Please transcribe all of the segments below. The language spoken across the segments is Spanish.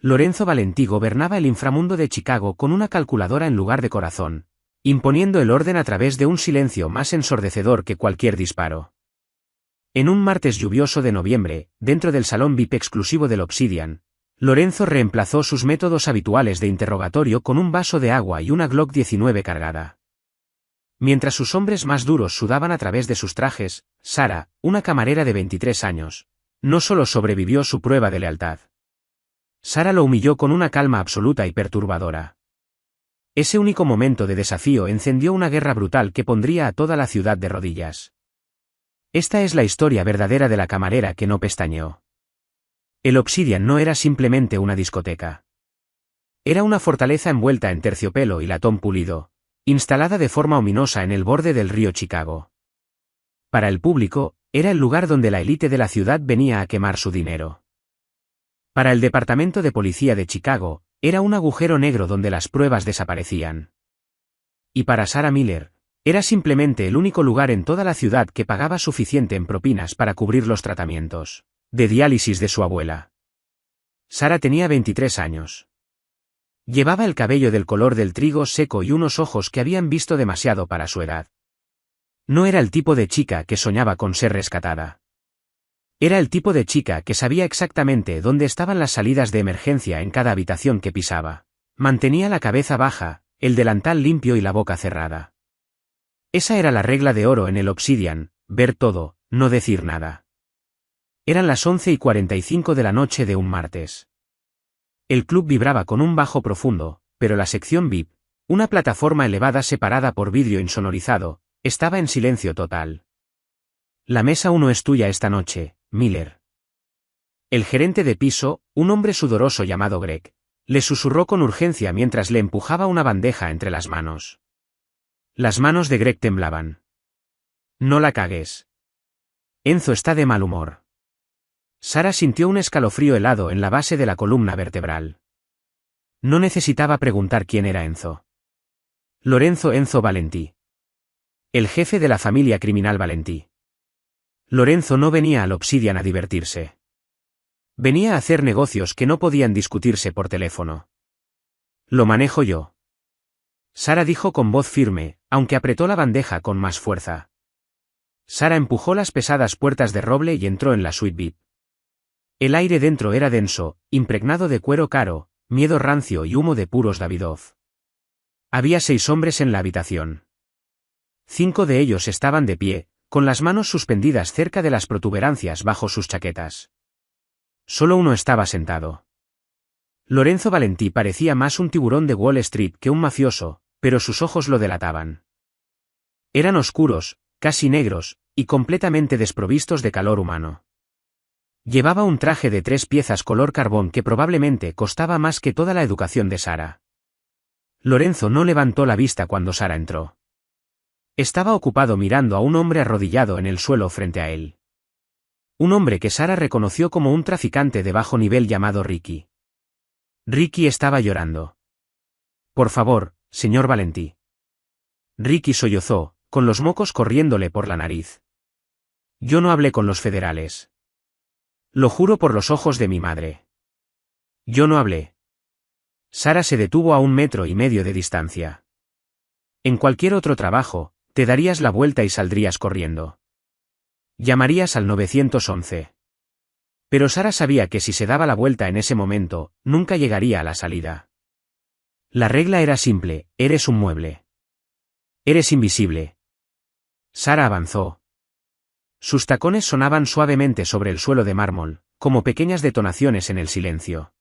Lorenzo Valentí gobernaba el inframundo de Chicago con una calculadora en lugar de corazón, imponiendo el orden a través de un silencio más ensordecedor que cualquier disparo. En un martes lluvioso de noviembre, dentro del salón VIP exclusivo del Obsidian, Lorenzo reemplazó sus métodos habituales de interrogatorio con un vaso de agua y una Glock 19 cargada. Mientras sus hombres más duros sudaban a través de sus trajes, Sara, una camarera de 23 años, no solo sobrevivió su prueba de lealtad. Sara lo humilló con una calma absoluta y perturbadora. Ese único momento de desafío encendió una guerra brutal que pondría a toda la ciudad de rodillas. Esta es la historia verdadera de la camarera que no pestañeó. El Obsidian no era simplemente una discoteca. Era una fortaleza envuelta en terciopelo y latón pulido, instalada de forma ominosa en el borde del río Chicago. Para el público, era el lugar donde la élite de la ciudad venía a quemar su dinero. Para el Departamento de Policía de Chicago, era un agujero negro donde las pruebas desaparecían. Y para Sarah Miller, era simplemente el único lugar en toda la ciudad que pagaba suficiente en propinas para cubrir los tratamientos de diálisis de su abuela. Sara tenía 23 años. Llevaba el cabello del color del trigo seco y unos ojos que habían visto demasiado para su edad. No era el tipo de chica que soñaba con ser rescatada. Era el tipo de chica que sabía exactamente dónde estaban las salidas de emergencia en cada habitación que pisaba. Mantenía la cabeza baja, el delantal limpio y la boca cerrada. Esa era la regla de oro en el Obsidian, ver todo, no decir nada. Eran las 11:45 de la noche de un martes. El club vibraba con un bajo profundo, pero la sección VIP, una plataforma elevada separada por vidrio insonorizado, estaba en silencio total. La mesa 1 es tuya esta noche, Miller. El gerente de piso, un hombre sudoroso llamado Greg, le susurró con urgencia mientras le empujaba una bandeja entre las manos. Las manos de Greg temblaban. No la cagues. Enzo está de mal humor. Sara sintió un escalofrío helado en la base de la columna vertebral. No necesitaba preguntar quién era Enzo. Lorenzo Enzo Valentí. El jefe de la familia criminal Valentí. Lorenzo no venía al Obsidian a divertirse. Venía a hacer negocios que no podían discutirse por teléfono. Lo manejo yo. Sara dijo con voz firme, aunque apretó la bandeja con más fuerza. Sara empujó las pesadas puertas de roble y entró en la suite VIP. El aire dentro era denso, impregnado de cuero caro, miedo rancio y humo de puros Davidoff. Había 6 hombres en la habitación. 5 de ellos estaban de pie, con las manos suspendidas cerca de las protuberancias bajo sus chaquetas. Solo uno estaba sentado. Lorenzo Valentí parecía más un tiburón de Wall Street que un mafioso, pero sus ojos lo delataban. Eran oscuros, casi negros, y completamente desprovistos de calor humano. Llevaba un traje de 3 piezas color carbón que probablemente costaba más que toda la educación de Sara. Lorenzo no levantó la vista cuando Sara entró. Estaba ocupado mirando a un hombre arrodillado en el suelo frente a él. Un hombre que Sara reconoció como un traficante de bajo nivel llamado Ricky. Ricky estaba llorando. Por favor, señor Valentí. Ricky sollozó, con los mocos corriéndole por la nariz. Yo no hablé con los federales. Lo juro por los ojos de mi madre. Yo no hablé. Sara se detuvo a 1,5 metros de distancia. En cualquier otro trabajo, te darías la vuelta y saldrías corriendo. Llamarías al 911. Pero Sara sabía que si se daba la vuelta en ese momento, nunca llegaría a la salida. La regla era simple, eres un mueble. Eres invisible. Sara avanzó. Sus tacones sonaban suavemente sobre el suelo de mármol, como pequeñas detonaciones en el silencio.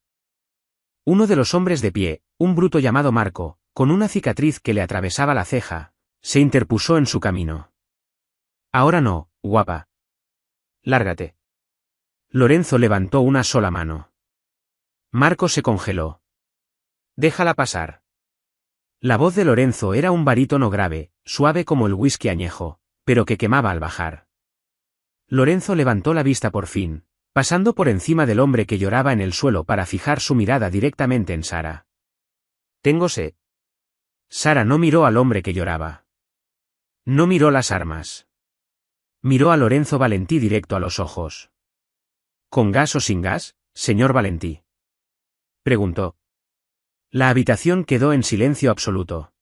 Uno de los hombres de pie, un bruto llamado Marco, con una cicatriz que le atravesaba la ceja, se interpuso en su camino. Ahora no, guapa. Lárgate. Lorenzo levantó una sola mano. Marco se congeló. Déjala pasar. La voz de Lorenzo era un barítono grave, suave como el whisky añejo, pero que quemaba al bajar. Lorenzo levantó la vista por fin, pasando por encima del hombre que lloraba en el suelo para fijar su mirada directamente en Sara. Tengo sed. Sara no miró al hombre que lloraba. No miró las armas. Miró a Lorenzo Valentí directo a los ojos. ¿Con gas o sin gas, señor Valentí? preguntó. La habitación quedó en silencio absoluto.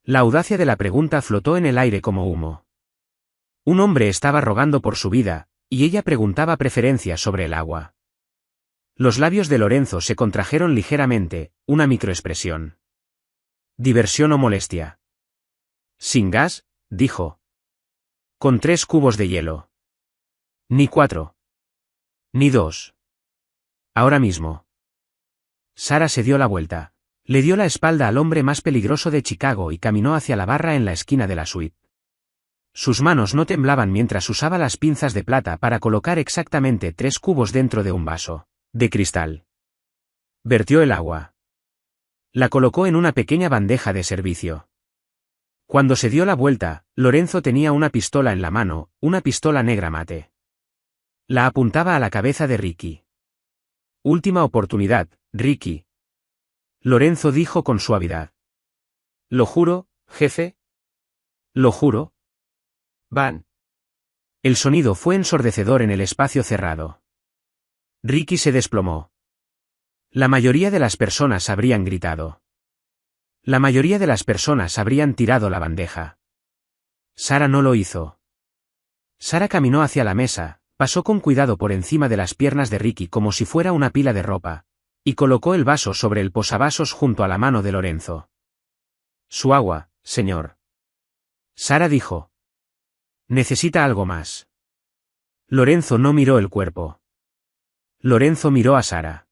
La audacia de la pregunta flotó en el aire como humo. Un hombre estaba rogando por su vida, y ella preguntaba preferencias sobre el agua. Los labios de Lorenzo se contrajeron ligeramente, una microexpresión. ¿Diversión o molestia? Sin gas, dijo. Con 3 cubos de hielo. Ni 4. Ni 2. Ahora mismo. Sara se dio la vuelta. Le dio la espalda al hombre más peligroso de Chicago y caminó hacia la barra en la esquina de la suite. Sus manos no temblaban mientras usaba las pinzas de plata para colocar exactamente 3 cubos dentro de un vaso de cristal. Vertió el agua. La colocó en una pequeña bandeja de servicio. Cuando se dio la vuelta, Lorenzo tenía una pistola en la mano, una pistola negra mate. La apuntaba a la cabeza de Ricky. Última oportunidad, Ricky. Lorenzo dijo con suavidad. ¿Lo juro, jefe? ¿Lo juro? Van. El sonido fue ensordecedor en el espacio cerrado. Ricky se desplomó. La mayoría de las personas habrían gritado. La mayoría de las personas habrían tirado la bandeja. Sara no lo hizo. Sara caminó hacia la mesa, pasó con cuidado por encima de las piernas de Ricky como si fuera una pila de ropa, y colocó el vaso sobre el posavasos junto a la mano de Lorenzo. Su agua, señor. Sara dijo. Necesita algo más. Lorenzo no miró el cuerpo. Lorenzo miró a Sara.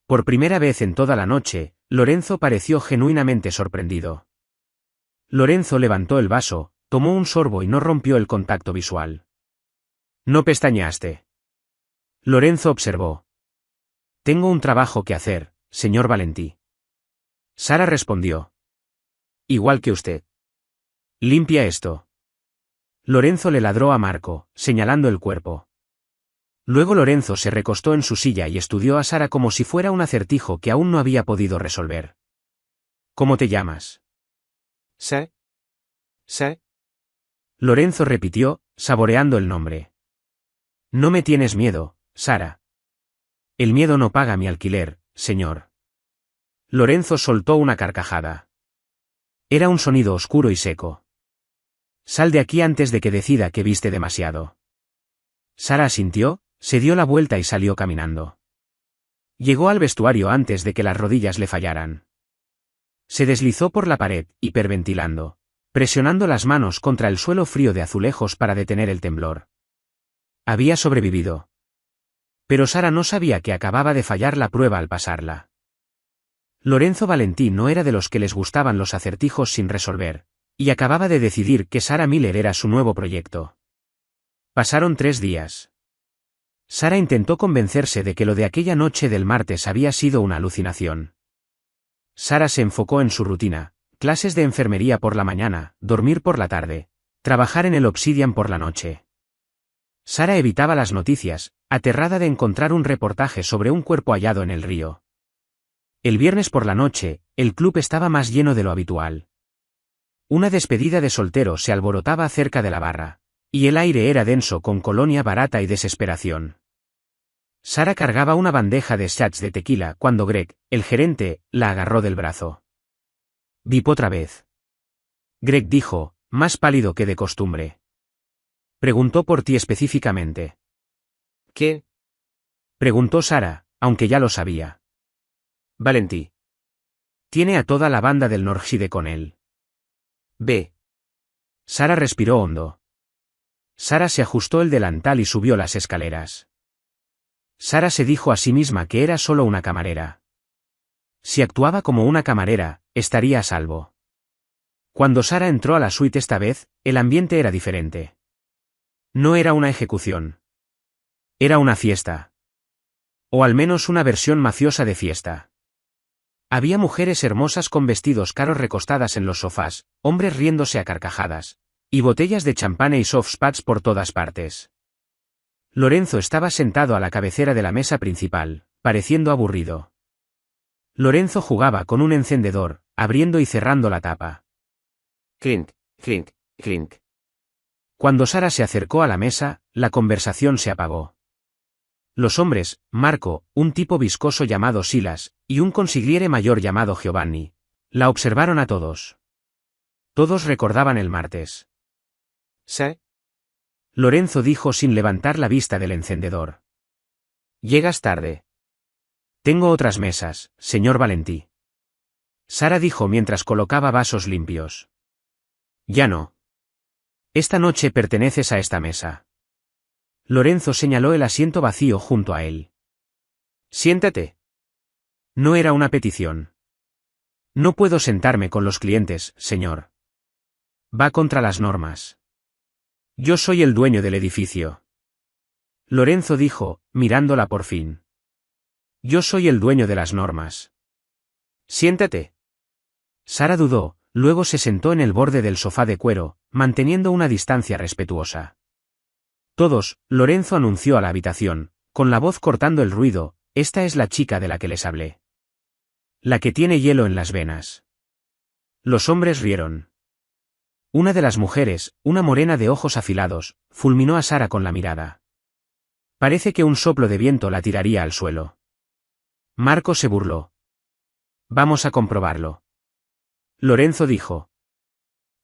Por primera vez en toda la noche, Lorenzo pareció genuinamente sorprendido. Lorenzo levantó el vaso, tomó un sorbo y no rompió el contacto visual. No pestañeaste. Lorenzo observó. Tengo un trabajo que hacer, señor Valentí. Sara respondió. Igual que usted. Limpia esto. Lorenzo le ladró a Marco, señalando el cuerpo. Luego Lorenzo se recostó en su silla y estudió a Sara como si fuera un acertijo que aún no había podido resolver. ¿Cómo te llamas? Sé. Lorenzo repitió, saboreando el nombre. No me tienes miedo, Sara. El miedo no paga mi alquiler, señor. Lorenzo soltó una carcajada. Era un sonido oscuro y seco. Sal de aquí antes de que decida que viste demasiado. Sara asintió, se dio la vuelta y salió caminando. Llegó al vestuario antes de que las rodillas le fallaran. Se deslizó por la pared, hiperventilando, presionando las manos contra el suelo frío de azulejos para detener el temblor. Había sobrevivido. Pero Sara no sabía que acababa de fallar la prueba al pasarla. Lorenzo Valentí no era de los que les gustaban los acertijos sin resolver, y acababa de decidir que Sarah Miller era su nuevo proyecto. Pasaron 3 días. Sara intentó convencerse de que lo de aquella noche del martes había sido una alucinación. Sara se enfocó en su rutina, clases de enfermería por la mañana, dormir por la tarde, trabajar en el Obsidian por la noche. Sara evitaba las noticias, aterrada de encontrar un reportaje sobre un cuerpo hallado en el río. El viernes por la noche, el club estaba más lleno de lo habitual. Una despedida de soltero se alborotaba cerca de la barra, y el aire era denso con colonia barata y desesperación. Sara cargaba una bandeja de shots de tequila cuando Greg, el gerente, la agarró del brazo. «Vip otra vez». Greg dijo, más pálido que de costumbre. Preguntó por ti específicamente. ¿Qué? Preguntó Sara, aunque ya lo sabía. Valentí. Tiene a toda la banda del Northside con él. Ve. Sara respiró hondo. Sara se ajustó el delantal y subió las escaleras. Sara se dijo a sí misma que era solo una camarera. Si actuaba como una camarera, estaría a salvo. Cuando Sara entró a la suite esta vez, el ambiente era diferente. No era una ejecución. Era una fiesta. O al menos una versión mafiosa de fiesta. Había mujeres hermosas con vestidos caros recostadas en los sofás, hombres riéndose a carcajadas, y botellas de champán y soft pads por todas partes. Lorenzo estaba sentado a la cabecera de la mesa principal, pareciendo aburrido. Lorenzo jugaba con un encendedor, abriendo y cerrando la tapa. Clink, clink, clink. Cuando Sara se acercó a la mesa, la conversación se apagó. Los hombres, Marco, un tipo viscoso llamado Silas, y un consigliere mayor llamado Giovanni, la observaron a todos. Todos recordaban el martes. «Sí». Lorenzo dijo sin levantar la vista del encendedor. «Llegas tarde». «Tengo otras mesas, señor Valentí». Sara dijo mientras colocaba vasos limpios. «Ya no. Esta noche perteneces a esta mesa». Lorenzo señaló el asiento vacío junto a él. «Siéntate». No era una petición. «No puedo sentarme con los clientes, señor. Va contra las normas. Yo soy el dueño del edificio». Lorenzo dijo, mirándola por fin. «Yo soy el dueño de las normas». «Siéntate». Sara dudó, luego se sentó en el borde del sofá de cuero, manteniendo una distancia respetuosa. Todos, Lorenzo anunció a la habitación, con la voz cortando el ruido, «Esta es la chica de la que les hablé. La que tiene hielo en las venas». Los hombres rieron. Una de las mujeres, una morena de ojos afilados, fulminó a Sara con la mirada. Parece que un soplo de viento la tiraría al suelo. Marco se burló. «Vamos a comprobarlo». Lorenzo dijo.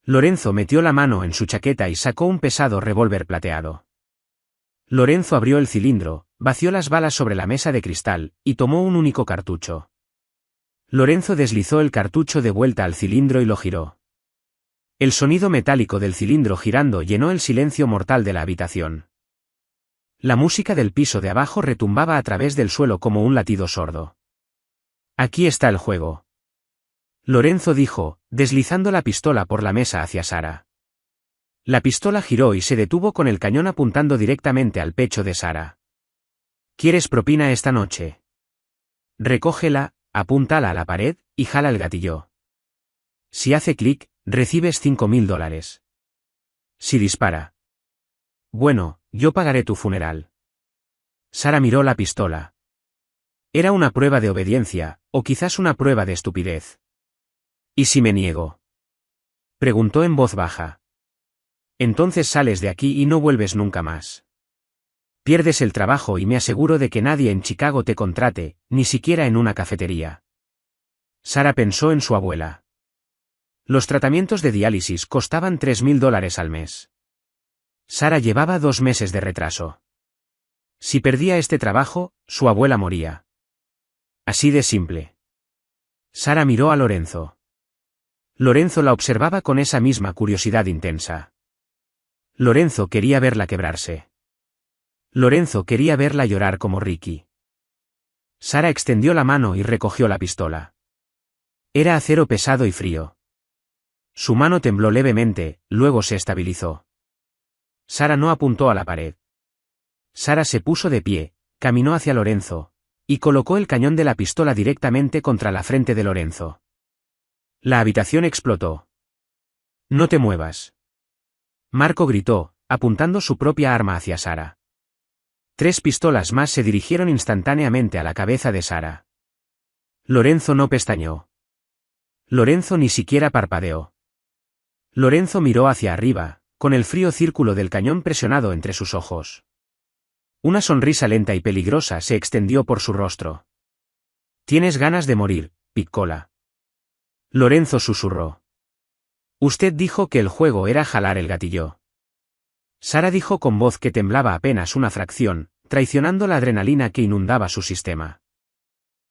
Lorenzo metió la mano en su chaqueta y sacó un pesado revólver plateado. Lorenzo abrió el cilindro, vació las balas sobre la mesa de cristal, y tomó un único cartucho. Lorenzo deslizó el cartucho de vuelta al cilindro y lo giró. El sonido metálico del cilindro girando llenó el silencio mortal de la habitación. La música del piso de abajo retumbaba a través del suelo como un latido sordo. «Aquí está el juego», Lorenzo dijo, deslizando la pistola por la mesa hacia Sara. La pistola giró y se detuvo con el cañón apuntando directamente al pecho de Sara. «¿Quieres propina esta noche? Recógela, apúntala a la pared, y jala el gatillo. Si hace clic, recibes $5.000. Si dispara. Bueno, yo pagaré tu funeral». Sara miró la pistola. Era una prueba de obediencia, o quizás una prueba de estupidez. «¿Y si me niego?», preguntó en voz baja. «Entonces sales de aquí y no vuelves nunca más. Pierdes el trabajo y me aseguro de que nadie en Chicago te contrate, ni siquiera en una cafetería». Sara pensó en su abuela. Los tratamientos de diálisis costaban $3.000 al mes. Sara llevaba 2 meses de retraso. Si perdía este trabajo, su abuela moría. Así de simple. Sara miró a Lorenzo. Lorenzo la observaba con esa misma curiosidad intensa. Lorenzo quería verla quebrarse. Lorenzo quería verla llorar como Ricky. Sara extendió la mano y recogió la pistola. Era acero pesado y frío. Su mano tembló levemente, luego se estabilizó. Sara no apuntó a la pared. Sara se puso de pie, caminó hacia Lorenzo, y colocó el cañón de la pistola directamente contra la frente de Lorenzo. La habitación explotó. «No te muevas». Marco gritó, apuntando su propia arma hacia Sara. 3 pistolas más se dirigieron instantáneamente a la cabeza de Sara. Lorenzo no pestañeó. Lorenzo ni siquiera parpadeó. Lorenzo miró hacia arriba, con el frío círculo del cañón presionado entre sus ojos. Una sonrisa lenta y peligrosa se extendió por su rostro. «Tienes ganas de morir, Piccola». Lorenzo susurró. «Usted dijo que el juego era jalar el gatillo». Sara dijo con voz que temblaba apenas una fracción, traicionando la adrenalina que inundaba su sistema.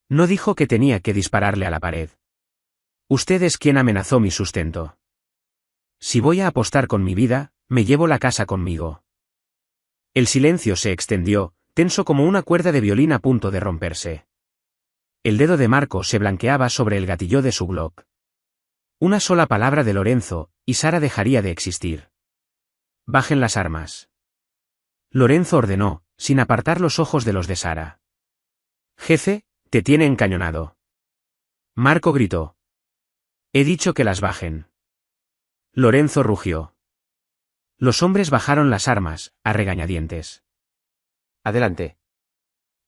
«No dijo que tenía que dispararle a la pared. Usted es quien amenazó mi sustento. Si voy a apostar con mi vida, me llevo la casa conmigo». El silencio se extendió, tenso como una cuerda de violín a punto de romperse. El dedo de Marco se blanqueaba sobre el gatillo de su Glock. Una sola palabra de Lorenzo, y Sara dejaría de existir. «Bajen las armas». Lorenzo ordenó, sin apartar los ojos de los de Sara. «Jefe, te tiene encañonado». Marco gritó. «He dicho que las bajen». Lorenzo rugió. Los hombres bajaron las armas, a regañadientes. «Adelante».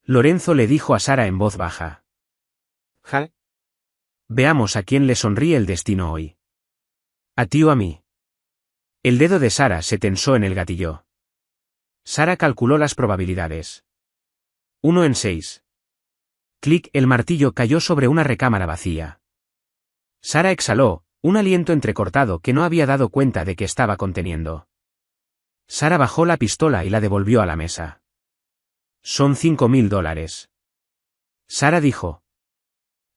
Lorenzo le dijo a Sara en voz baja. «Jale». Veamos a quién le sonríe el destino hoy. ¿A ti o a mí? El dedo de Sara se tensó en el gatillo. Sara calculó las probabilidades. 1 en 6. Clic, el martillo cayó sobre una recámara vacía. Sara exhaló, un aliento entrecortado que no había dado cuenta de que estaba conteniendo. Sara bajó la pistola y la devolvió a la mesa. Son $5.000. Sara dijo.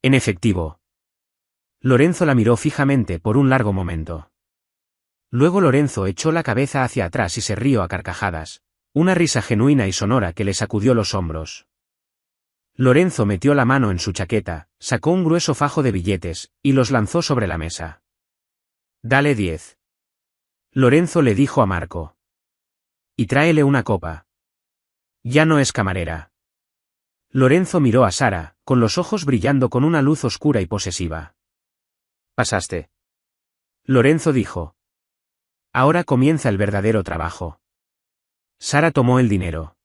En efectivo. Lorenzo la miró fijamente por un largo momento. Luego Lorenzo echó la cabeza hacia atrás y se rió a carcajadas, una risa genuina y sonora que le sacudió los hombros. Lorenzo metió la mano en su chaqueta, sacó un grueso fajo de billetes, y los lanzó sobre la mesa. Dale 10. Lorenzo le dijo a Marco. Y tráele una copa. Ya no es camarera. Lorenzo miró a Sara, con los ojos brillando con una luz oscura y posesiva. Pasaste. Lorenzo dijo. Ahora comienza el verdadero trabajo. Sara tomó el dinero.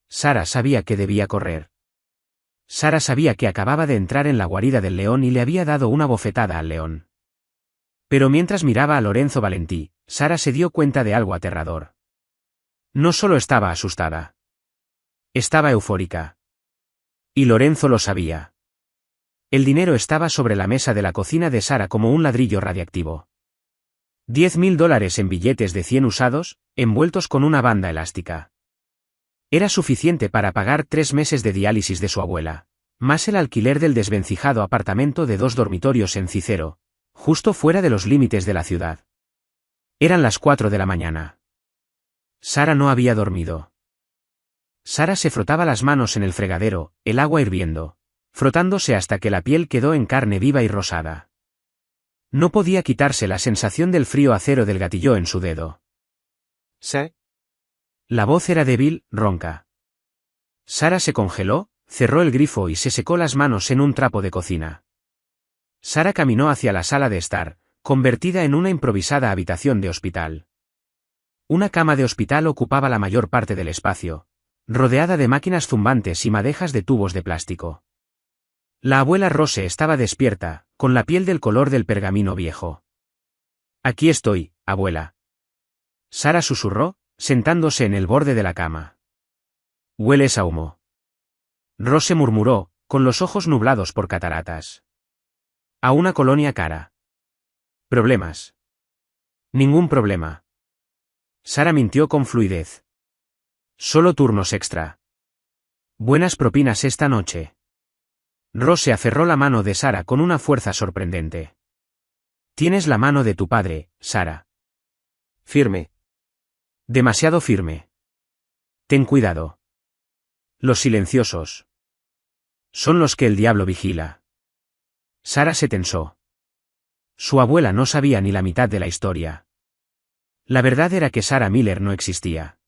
Sara sabía que debía correr. Sara sabía que acababa de entrar en la guarida del león y le había dado una bofetada al león. Pero mientras miraba a Lorenzo Valentí, Sara se dio cuenta de algo aterrador. No solo estaba asustada. Estaba eufórica. Y Lorenzo lo sabía. El dinero estaba sobre la mesa de la cocina de Sara como un ladrillo radiactivo. $10.000 en billetes de 100 usados, envueltos con una banda elástica. Era suficiente para pagar 3 meses de diálisis de su abuela, más el alquiler del desvencijado apartamento de 2 dormitorios en Cicero, justo fuera de los límites de la ciudad. Eran las 4 de la mañana. Sara no había dormido. Sara se frotaba las manos en el fregadero, el agua hirviendo, frotándose hasta que la piel quedó en carne viva y rosada. No podía quitarse la sensación del frío acero del gatillo en su dedo. ¿Sí? La voz era débil, ronca. Sara se congeló, cerró el grifo y se secó las manos en un trapo de cocina. Sara caminó hacia la sala de estar, convertida en una improvisada habitación de hospital. Una cama de hospital ocupaba la mayor parte del espacio, rodeada de máquinas zumbantes y madejas de tubos de plástico. La abuela Rose estaba despierta, con la piel del color del pergamino viejo. Aquí estoy, abuela. Sara susurró, sentándose en el borde de la cama. Hueles a humo. Rose murmuró, con los ojos nublados por cataratas. A una colonia cara. ¿Problemas? Ningún problema. Sara mintió con fluidez. Solo turnos extra. Buenas propinas esta noche. Rose aferró la mano de Sara con una fuerza sorprendente. Tienes la mano de tu padre, Sara. Firme. Demasiado firme. Ten cuidado. Los silenciosos. Son los que el diablo vigila. Sara se tensó. Su abuela no sabía ni la mitad de la historia. La verdad era que Sara Miller no existía.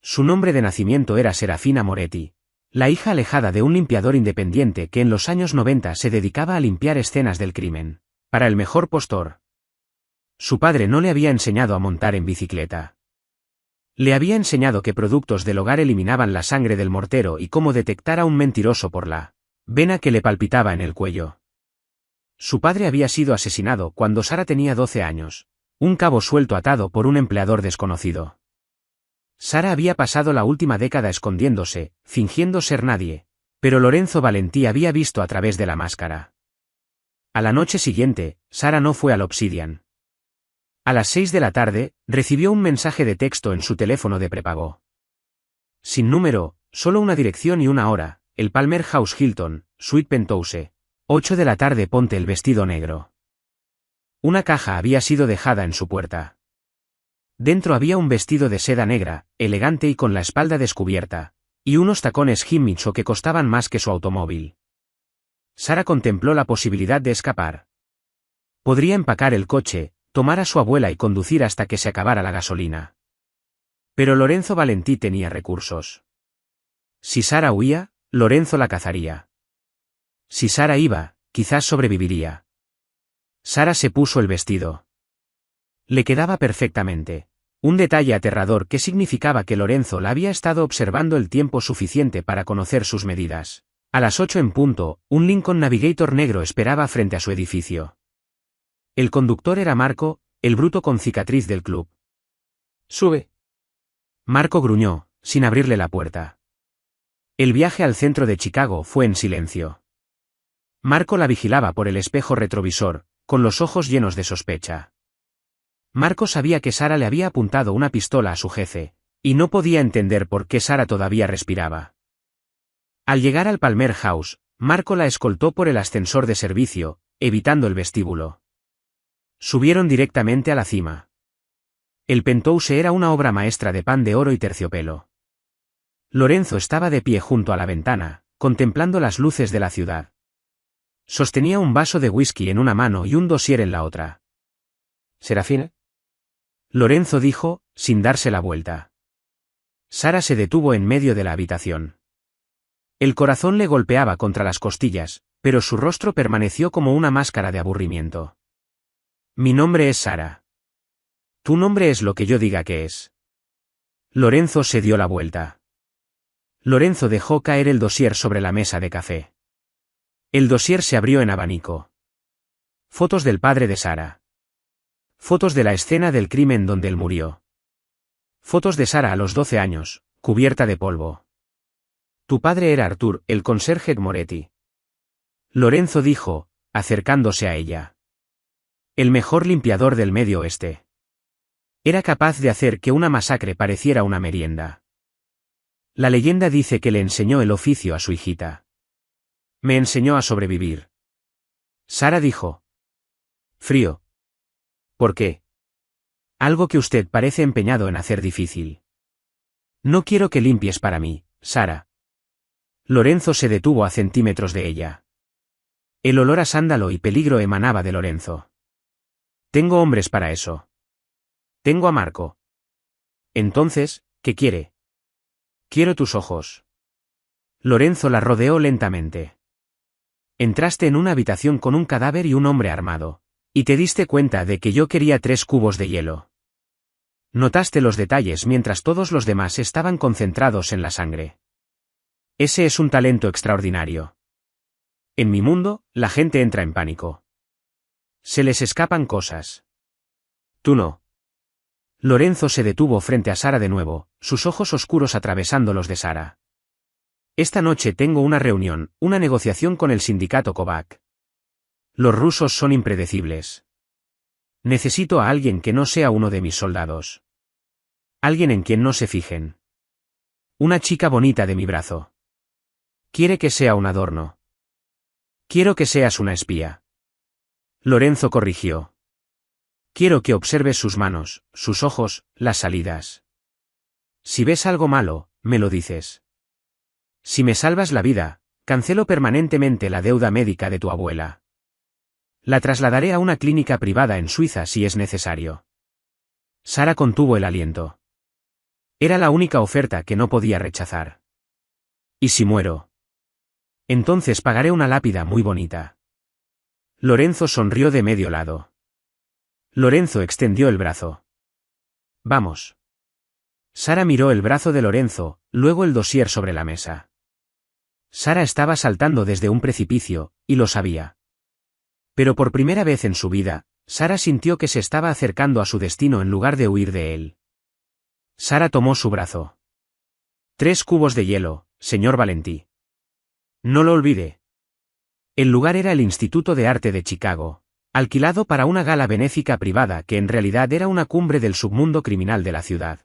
Su nombre de nacimiento era Serafina Moretti, la hija alejada de un limpiador independiente que en los años 90 se dedicaba a limpiar escenas del crimen, para el mejor postor. Su padre no le había enseñado a montar en bicicleta. Le había enseñado qué productos del hogar eliminaban la sangre del mortero y cómo detectar a un mentiroso por la vena que le palpitaba en el cuello. Su padre había sido asesinado cuando Sara tenía 12 años, un cabo suelto atado por un empleador desconocido. Sara había pasado la última década escondiéndose, fingiendo ser nadie, pero Lorenzo Valentí había visto a través de la máscara. A la noche siguiente, Sara no fue al Obsidian. A las 6 de la tarde, recibió un mensaje de texto en su teléfono de prepago. Sin número, solo una dirección y una hora, el Palmer House Hilton, Suite Penthouse. 8 de la tarde, ponte el vestido negro. Una caja había sido dejada en su puerta. Dentro había un vestido de seda negra, elegante y con la espalda descubierta, y unos tacones Himmicho que costaban más que su automóvil. Sara contempló la posibilidad de escapar. Podría empacar el coche, tomar a su abuela y conducir hasta que se acabara la gasolina. Pero Lorenzo Valentí tenía recursos. Si Sara huía, Lorenzo la cazaría. Si Sara iba, quizás sobreviviría. Sara se puso el vestido. Le quedaba perfectamente. Un detalle aterrador que significaba que Lorenzo la había estado observando el tiempo suficiente para conocer sus medidas. A las 8 en punto, un Lincoln Navigator negro esperaba frente a su edificio. El conductor era Marco, el bruto con cicatriz del club. Sube. Marco gruñó, sin abrirle la puerta. El viaje al centro de Chicago fue en silencio. Marco la vigilaba por el espejo retrovisor, con los ojos llenos de sospecha. Marco sabía que Sara le había apuntado una pistola a su jefe, y no podía entender por qué Sara todavía respiraba. Al llegar al Palmer House, Marco la escoltó por el ascensor de servicio, evitando el vestíbulo. Subieron directamente a la cima. El penthouse era una obra maestra de pan de oro y terciopelo. Lorenzo estaba de pie junto a la ventana, contemplando las luces de la ciudad. Sostenía un vaso de whisky en una mano y un dossier en la otra. ¿Serafina? Lorenzo dijo, sin darse la vuelta. Sara se detuvo en medio de la habitación. El corazón le golpeaba contra las costillas, pero su rostro permaneció como una máscara de aburrimiento. Mi nombre es Sara. Tu nombre es lo que yo diga que es. Lorenzo se dio la vuelta. Lorenzo dejó caer el dossier sobre la mesa de café. El dossier se abrió en abanico. Fotos del padre de Sara. Fotos de la escena del crimen donde él murió. Fotos de Sara a los 12 años, cubierta de polvo. Tu padre era Arthur, el conserje Moretti. Lorenzo dijo, acercándose a ella. El mejor limpiador del Medio Oeste. Era capaz de hacer que una masacre pareciera una merienda. La leyenda dice que le enseñó el oficio a su hijita. Me enseñó a sobrevivir. Sara dijo. Frío. ¿Por qué? Algo que usted parece empeñado en hacer difícil. No quiero que limpies para mí, Sara. Lorenzo se detuvo a centímetros de ella. El olor a sándalo y peligro emanaba de Lorenzo. Tengo hombres para eso. Tengo a Marco. Entonces, ¿qué quiere? Quiero tus ojos. Lorenzo la rodeó lentamente. Entraste en una habitación con un cadáver y un hombre armado, y te diste cuenta de que yo quería 3 cubos de hielo. Notaste los detalles mientras todos los demás estaban concentrados en la sangre. Ese es un talento extraordinario. En mi mundo, la gente entra en pánico. Se les escapan cosas. Tú no. Lorenzo se detuvo frente a Sara de nuevo, sus ojos oscuros atravesando los de Sara. Esta noche tengo una reunión, una negociación con el sindicato Kovac. Los rusos son impredecibles. Necesito a alguien que no sea uno de mis soldados. Alguien en quien no se fijen. Una chica bonita de mi brazo. Quiere que sea un adorno. Quiero que seas una espía. Lorenzo corrigió. Quiero que observes sus manos, sus ojos, las salidas. Si ves algo malo, me lo dices. Si me salvas la vida, cancelo permanentemente la deuda médica de tu abuela. La trasladaré a una clínica privada en Suiza si es necesario. Sara contuvo el aliento. Era la única oferta que no podía rechazar. ¿Y si muero? Entonces pagaré una lápida muy bonita. Lorenzo sonrió de medio lado. Lorenzo extendió el brazo. Vamos. Sara miró el brazo de Lorenzo, luego el dossier sobre la mesa. Sara estaba saltando desde un precipicio, y lo sabía. Pero por primera vez en su vida, Sara sintió que se estaba acercando a su destino en lugar de huir de él. Sara tomó su brazo. 3 cubos de hielo, señor Valentí. No lo olvide. El lugar era el Instituto de Arte de Chicago, alquilado para una gala benéfica privada que en realidad era una cumbre del submundo criminal de la ciudad.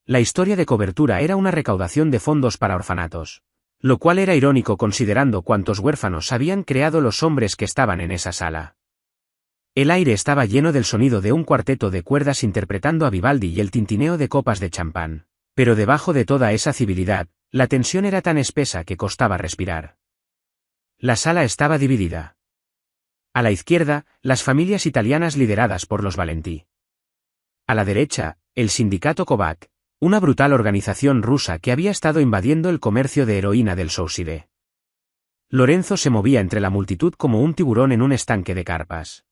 La historia de cobertura era una recaudación de fondos para orfanatos, lo cual era irónico considerando cuántos huérfanos habían creado los hombres que estaban en esa sala. El aire estaba lleno del sonido de un cuarteto de cuerdas interpretando a Vivaldi y el tintineo de copas de champán, pero debajo de toda esa civilidad, la tensión era tan espesa que costaba respirar. La sala estaba dividida. A la izquierda, las familias italianas lideradas por los Valentí. A la derecha, el sindicato Kovac, una brutal organización rusa que había estado invadiendo el comercio de heroína del Souside. Lorenzo se movía entre la multitud como un tiburón en un estanque de carpas.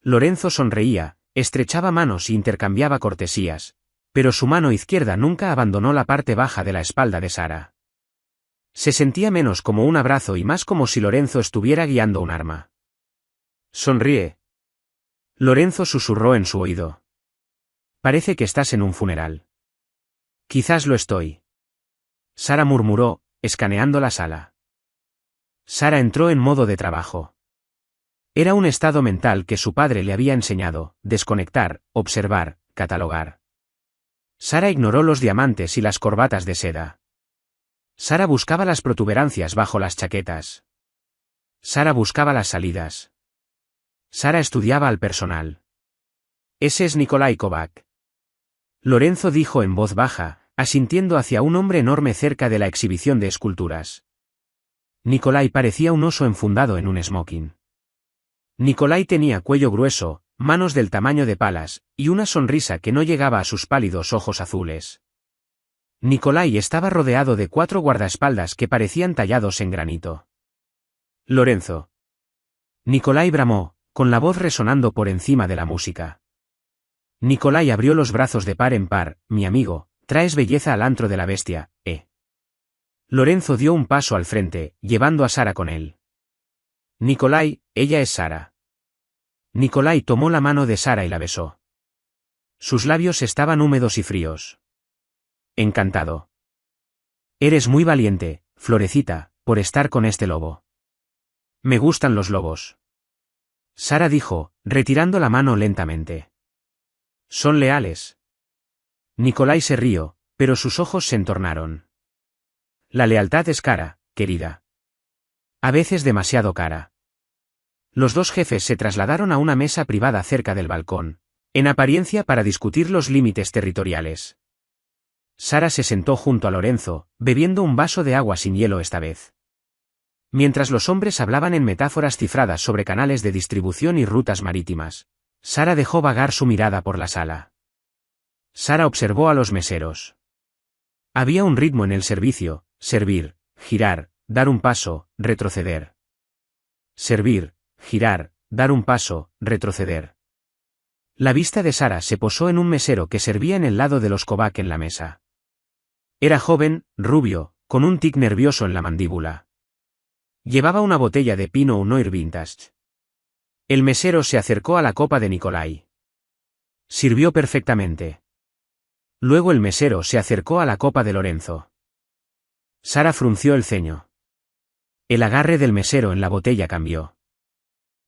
Lorenzo sonreía, estrechaba manos e intercambiaba cortesías, pero su mano izquierda nunca abandonó la parte baja de la espalda de Sara. Se sentía menos como un abrazo y más como si Lorenzo estuviera guiando un arma. Sonríe. Lorenzo susurró en su oído. Parece que estás en un funeral. Quizás lo estoy. Sara murmuró, escaneando la sala. Sara entró en modo de trabajo. Era un estado mental que su padre le había enseñado: desconectar, observar, catalogar. Sara ignoró los diamantes y las corbatas de seda. Sara buscaba las protuberancias bajo las chaquetas. Sara buscaba las salidas. Sara estudiaba al personal. Ese es Nikolai Kovac. Lorenzo dijo en voz baja, asintiendo hacia un hombre enorme cerca de la exhibición de esculturas. Nikolai parecía un oso enfundado en un smoking. Nikolai tenía cuello grueso, manos del tamaño de palas, y una sonrisa que no llegaba a sus pálidos ojos azules. Nikolai estaba rodeado de 4 guardaespaldas que parecían tallados en granito. Lorenzo. Nikolai bramó, con la voz resonando por encima de la música. Nikolai abrió los brazos de par en par. Mi amigo, traes belleza al antro de la bestia, ¿eh? Lorenzo dio un paso al frente, llevando a Sara con él. Nikolai, ella es Sara. Nikolai tomó la mano de Sara y la besó. Sus labios estaban húmedos y fríos. Encantado. Eres muy valiente, Florecita, por estar con este lobo. Me gustan los lobos. Sara dijo, retirando la mano lentamente. Son leales. Nikolai se rió, pero sus ojos se entornaron. La lealtad es cara, querida. A veces demasiado cara. Los dos jefes se trasladaron a una mesa privada cerca del balcón, en apariencia para discutir los límites territoriales. Sara se sentó junto a Lorenzo, bebiendo un vaso de agua sin hielo esta vez. Mientras los hombres hablaban en metáforas cifradas sobre canales de distribución y rutas marítimas, Sara dejó vagar su mirada por la sala. Sara observó a los meseros. Había un ritmo en el servicio: servir, girar, dar un paso, retroceder. Servir, girar, dar un paso, retroceder. La vista de Sara se posó en un mesero que servía en el lado de los Kovac en la mesa. Era joven, rubio, con un tic nervioso en la mandíbula. Llevaba una botella de Pinot Noir Vintage. El mesero se acercó a la copa de Nikolai. Sirvió perfectamente. Luego el mesero se acercó a la copa de Lorenzo. Sara frunció el ceño. El agarre del mesero en la botella cambió.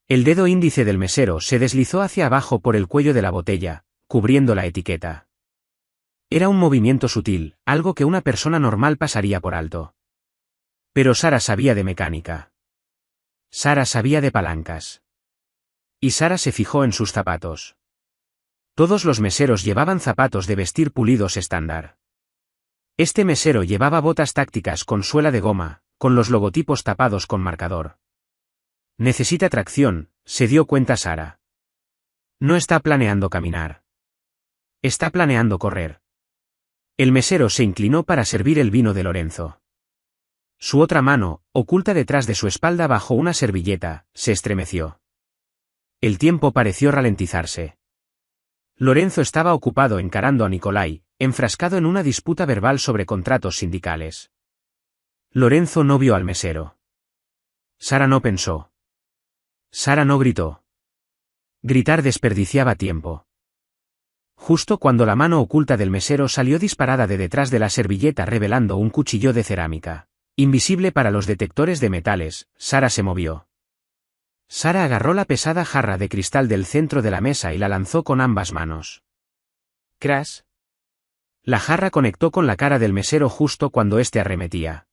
El dedo índice del mesero se deslizó hacia abajo por el cuello de la botella, cubriendo la etiqueta. Era un movimiento sutil, algo que una persona normal pasaría por alto. Pero Sara sabía de mecánica. Sara sabía de palancas. Y Sara se fijó en sus zapatos. Todos los meseros llevaban zapatos de vestir pulidos estándar. Este mesero llevaba botas tácticas con suela de goma, con los logotipos tapados con marcador. Necesita tracción, se dio cuenta Sara. No está planeando caminar. Está planeando correr. El mesero se inclinó para servir el vino de Lorenzo. Su otra mano, oculta detrás de su espalda bajo una servilleta, se estremeció. El tiempo pareció ralentizarse. Lorenzo estaba ocupado encarando a Nikolai, enfrascado en una disputa verbal sobre contratos sindicales. Lorenzo no vio al mesero. Sara no pensó. Sara no gritó. Gritar desperdiciaba tiempo. Justo cuando la mano oculta del mesero salió disparada de detrás de la servilleta revelando un cuchillo de cerámica, invisible para los detectores de metales, Sara se movió. Sara agarró la pesada jarra de cristal del centro de la mesa y la lanzó con ambas manos. ¡Crash! La jarra conectó con la cara del mesero justo cuando éste arremetía.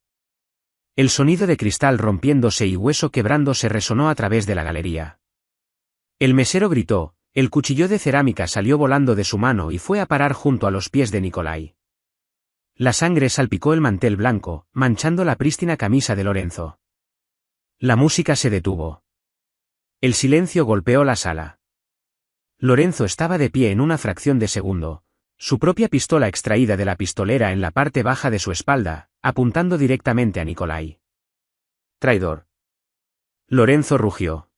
El sonido de cristal rompiéndose y hueso quebrándose resonó a través de la galería. El mesero gritó, el cuchillo de cerámica salió volando de su mano y fue a parar junto a los pies de Nikolai. La sangre salpicó el mantel blanco, manchando la prístina camisa de Lorenzo. La música se detuvo. El silencio golpeó la sala. Lorenzo estaba de pie en una fracción de segundo, su propia pistola extraída de la pistolera en la parte baja de su espalda, apuntando directamente a Nikolai. Traidor. Lorenzo rugió.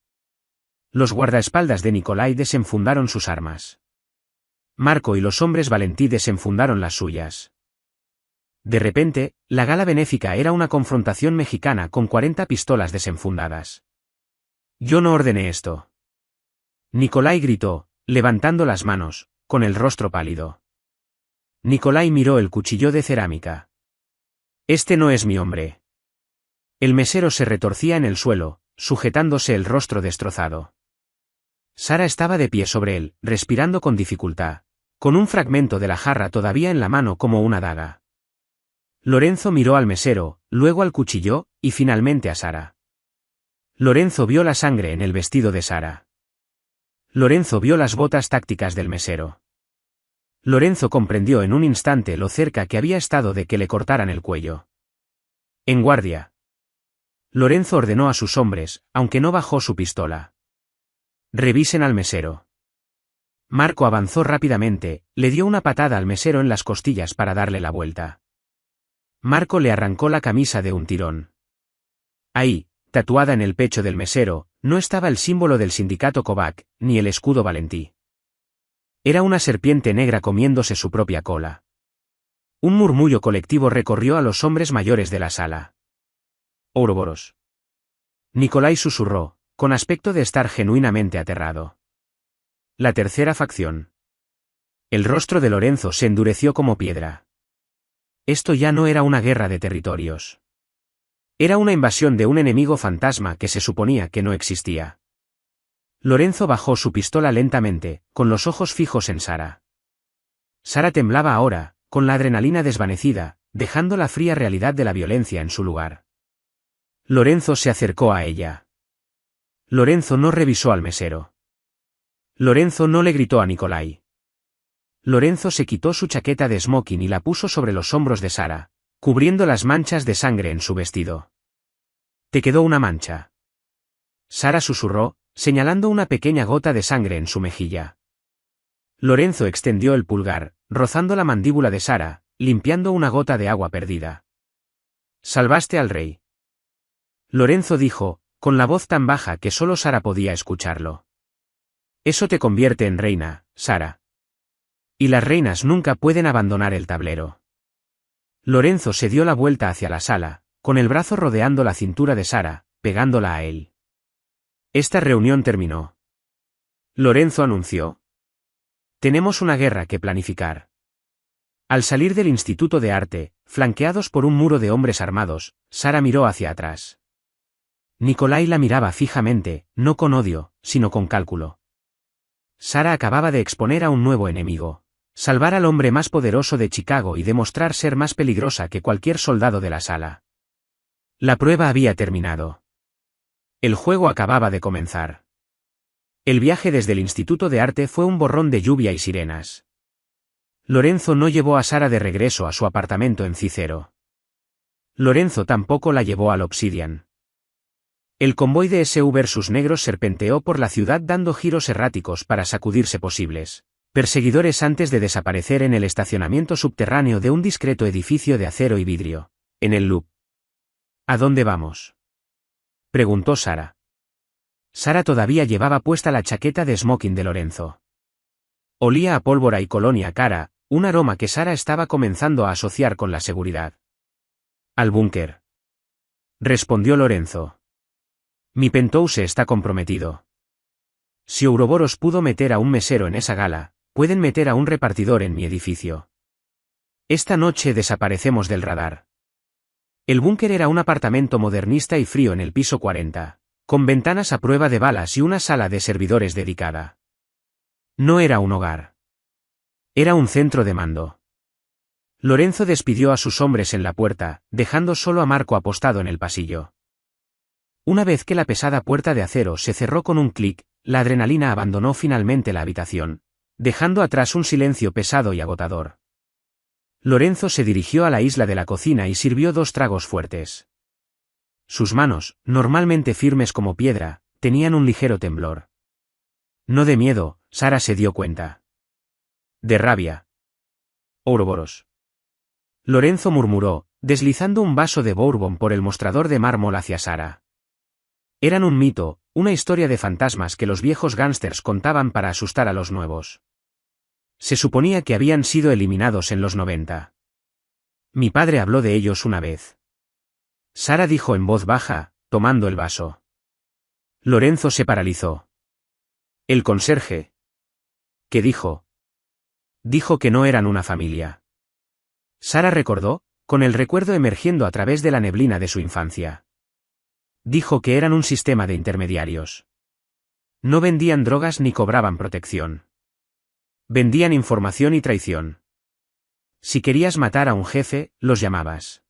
Los guardaespaldas de Nikolai desenfundaron sus armas. Marco y los hombres Valentí desenfundaron las suyas. De repente, la gala benéfica era una confrontación mexicana con 40 pistolas desenfundadas. Yo no ordené esto. Nikolai gritó, levantando las manos, con el rostro pálido. Nikolai miró el cuchillo de cerámica. Este no es mi hombre. El mesero se retorcía en el suelo, sujetándose el rostro destrozado. Sara estaba de pie sobre él, respirando con dificultad, con un fragmento de la jarra todavía en la mano como una daga. Lorenzo miró al mesero, luego al cuchillo, y finalmente a Sara. Lorenzo vio la sangre en el vestido de Sara. Lorenzo vio las botas tácticas del mesero. Lorenzo comprendió en un instante lo cerca que había estado de que le cortaran el cuello. En guardia. Lorenzo ordenó a sus hombres, aunque no bajó su pistola. Revisen al mesero. Marco avanzó rápidamente, le dio una patada al mesero en las costillas para darle la vuelta. Marco le arrancó la camisa de un tirón. Ahí, tatuada en el pecho del mesero, no estaba el símbolo del sindicato Kovac, ni el escudo Valentí. Era una serpiente negra comiéndose su propia cola. Un murmullo colectivo recorrió a los hombres mayores de la sala. Ouroboros. Nicolai susurró, con aspecto de estar genuinamente aterrado. La tercera facción. El rostro de Lorenzo se endureció como piedra. Esto ya no era una guerra de territorios. Era una invasión de un enemigo fantasma que se suponía que no existía. Lorenzo bajó su pistola lentamente, con los ojos fijos en Sara. Sara temblaba ahora, con la adrenalina desvanecida, dejando la fría realidad de la violencia en su lugar. Lorenzo se acercó a ella. Lorenzo no revisó al mesero. Lorenzo no le gritó a Nicolai. Lorenzo se quitó su chaqueta de smoking y la puso sobre los hombros de Sara, cubriendo las manchas de sangre en su vestido. «Te quedó una mancha». Sara susurró, señalando una pequeña gota de sangre en su mejilla. Lorenzo extendió el pulgar, rozando la mandíbula de Sara, limpiando una gota de agua perdida. «Salvaste al rey». Lorenzo dijo, con la voz tan baja que solo Sara podía escucharlo. «Eso te convierte en reina, Sara. Y las reinas nunca pueden abandonar el tablero». Lorenzo se dio la vuelta hacia la sala, con el brazo rodeando la cintura de Sara, pegándola a él. Esta reunión terminó. Lorenzo anunció. Tenemos una guerra que planificar. Al salir del Instituto de Arte, flanqueados por un muro de hombres armados, Sara miró hacia atrás. Nicolai la miraba fijamente, no con odio, sino con cálculo. Sara acababa de exponer a un nuevo enemigo. Salvar al hombre más poderoso de Chicago y demostrar ser más peligrosa que cualquier soldado de la sala. La prueba había terminado. El juego acababa de comenzar. El viaje desde el Instituto de Arte fue un borrón de lluvia y sirenas. Lorenzo no llevó a Sara de regreso a su apartamento en Cicero. Lorenzo tampoco la llevó al Obsidian. El convoy de SV versus negros serpenteó por la ciudad dando giros erráticos para sacudirse posibles perseguidores antes de desaparecer en el estacionamiento subterráneo de un discreto edificio de acero y vidrio, en el Loop. ¿A dónde vamos?, preguntó Sara. Sara todavía llevaba puesta la chaqueta de smoking de Lorenzo. Olía a pólvora y colonia cara, un aroma que Sara estaba comenzando a asociar con la seguridad. Al búnker, respondió Lorenzo. Mi penthouse está comprometido. Si Ouroboros pudo meter a un mesero en esa gala, pueden meter a un repartidor en mi edificio. Esta noche desaparecemos del radar. El búnker era un apartamento modernista y frío en el piso 40, con ventanas a prueba de balas y una sala de servidores dedicada. No era un hogar. Era un centro de mando. Lorenzo despidió a sus hombres en la puerta, dejando solo a Marco apostado en el pasillo. Una vez que la pesada puerta de acero se cerró con un clic, la adrenalina abandonó finalmente la habitación, dejando atrás un silencio pesado y agotador. Lorenzo se dirigió a la isla de la cocina y sirvió 2 tragos fuertes. Sus manos, normalmente firmes como piedra, tenían un ligero temblor. No de miedo, Sara se dio cuenta. De rabia. Ouroboros. Lorenzo murmuró, deslizando un vaso de bourbon por el mostrador de mármol hacia Sara. Eran un mito, una historia de fantasmas que los viejos gángsters contaban para asustar a los nuevos. Se suponía que habían sido eliminados en los 90. Mi padre habló de ellos una vez. Sara dijo en voz baja, tomando el vaso. Lorenzo se paralizó. El conserje. ¿Qué dijo? Dijo que no eran una familia. Sara recordó, con el recuerdo emergiendo a través de la neblina de su infancia. Dijo que eran un sistema de intermediarios. No vendían drogas ni cobraban protección. Vendían información y traición. Si querías matar a un jefe, los llamabas.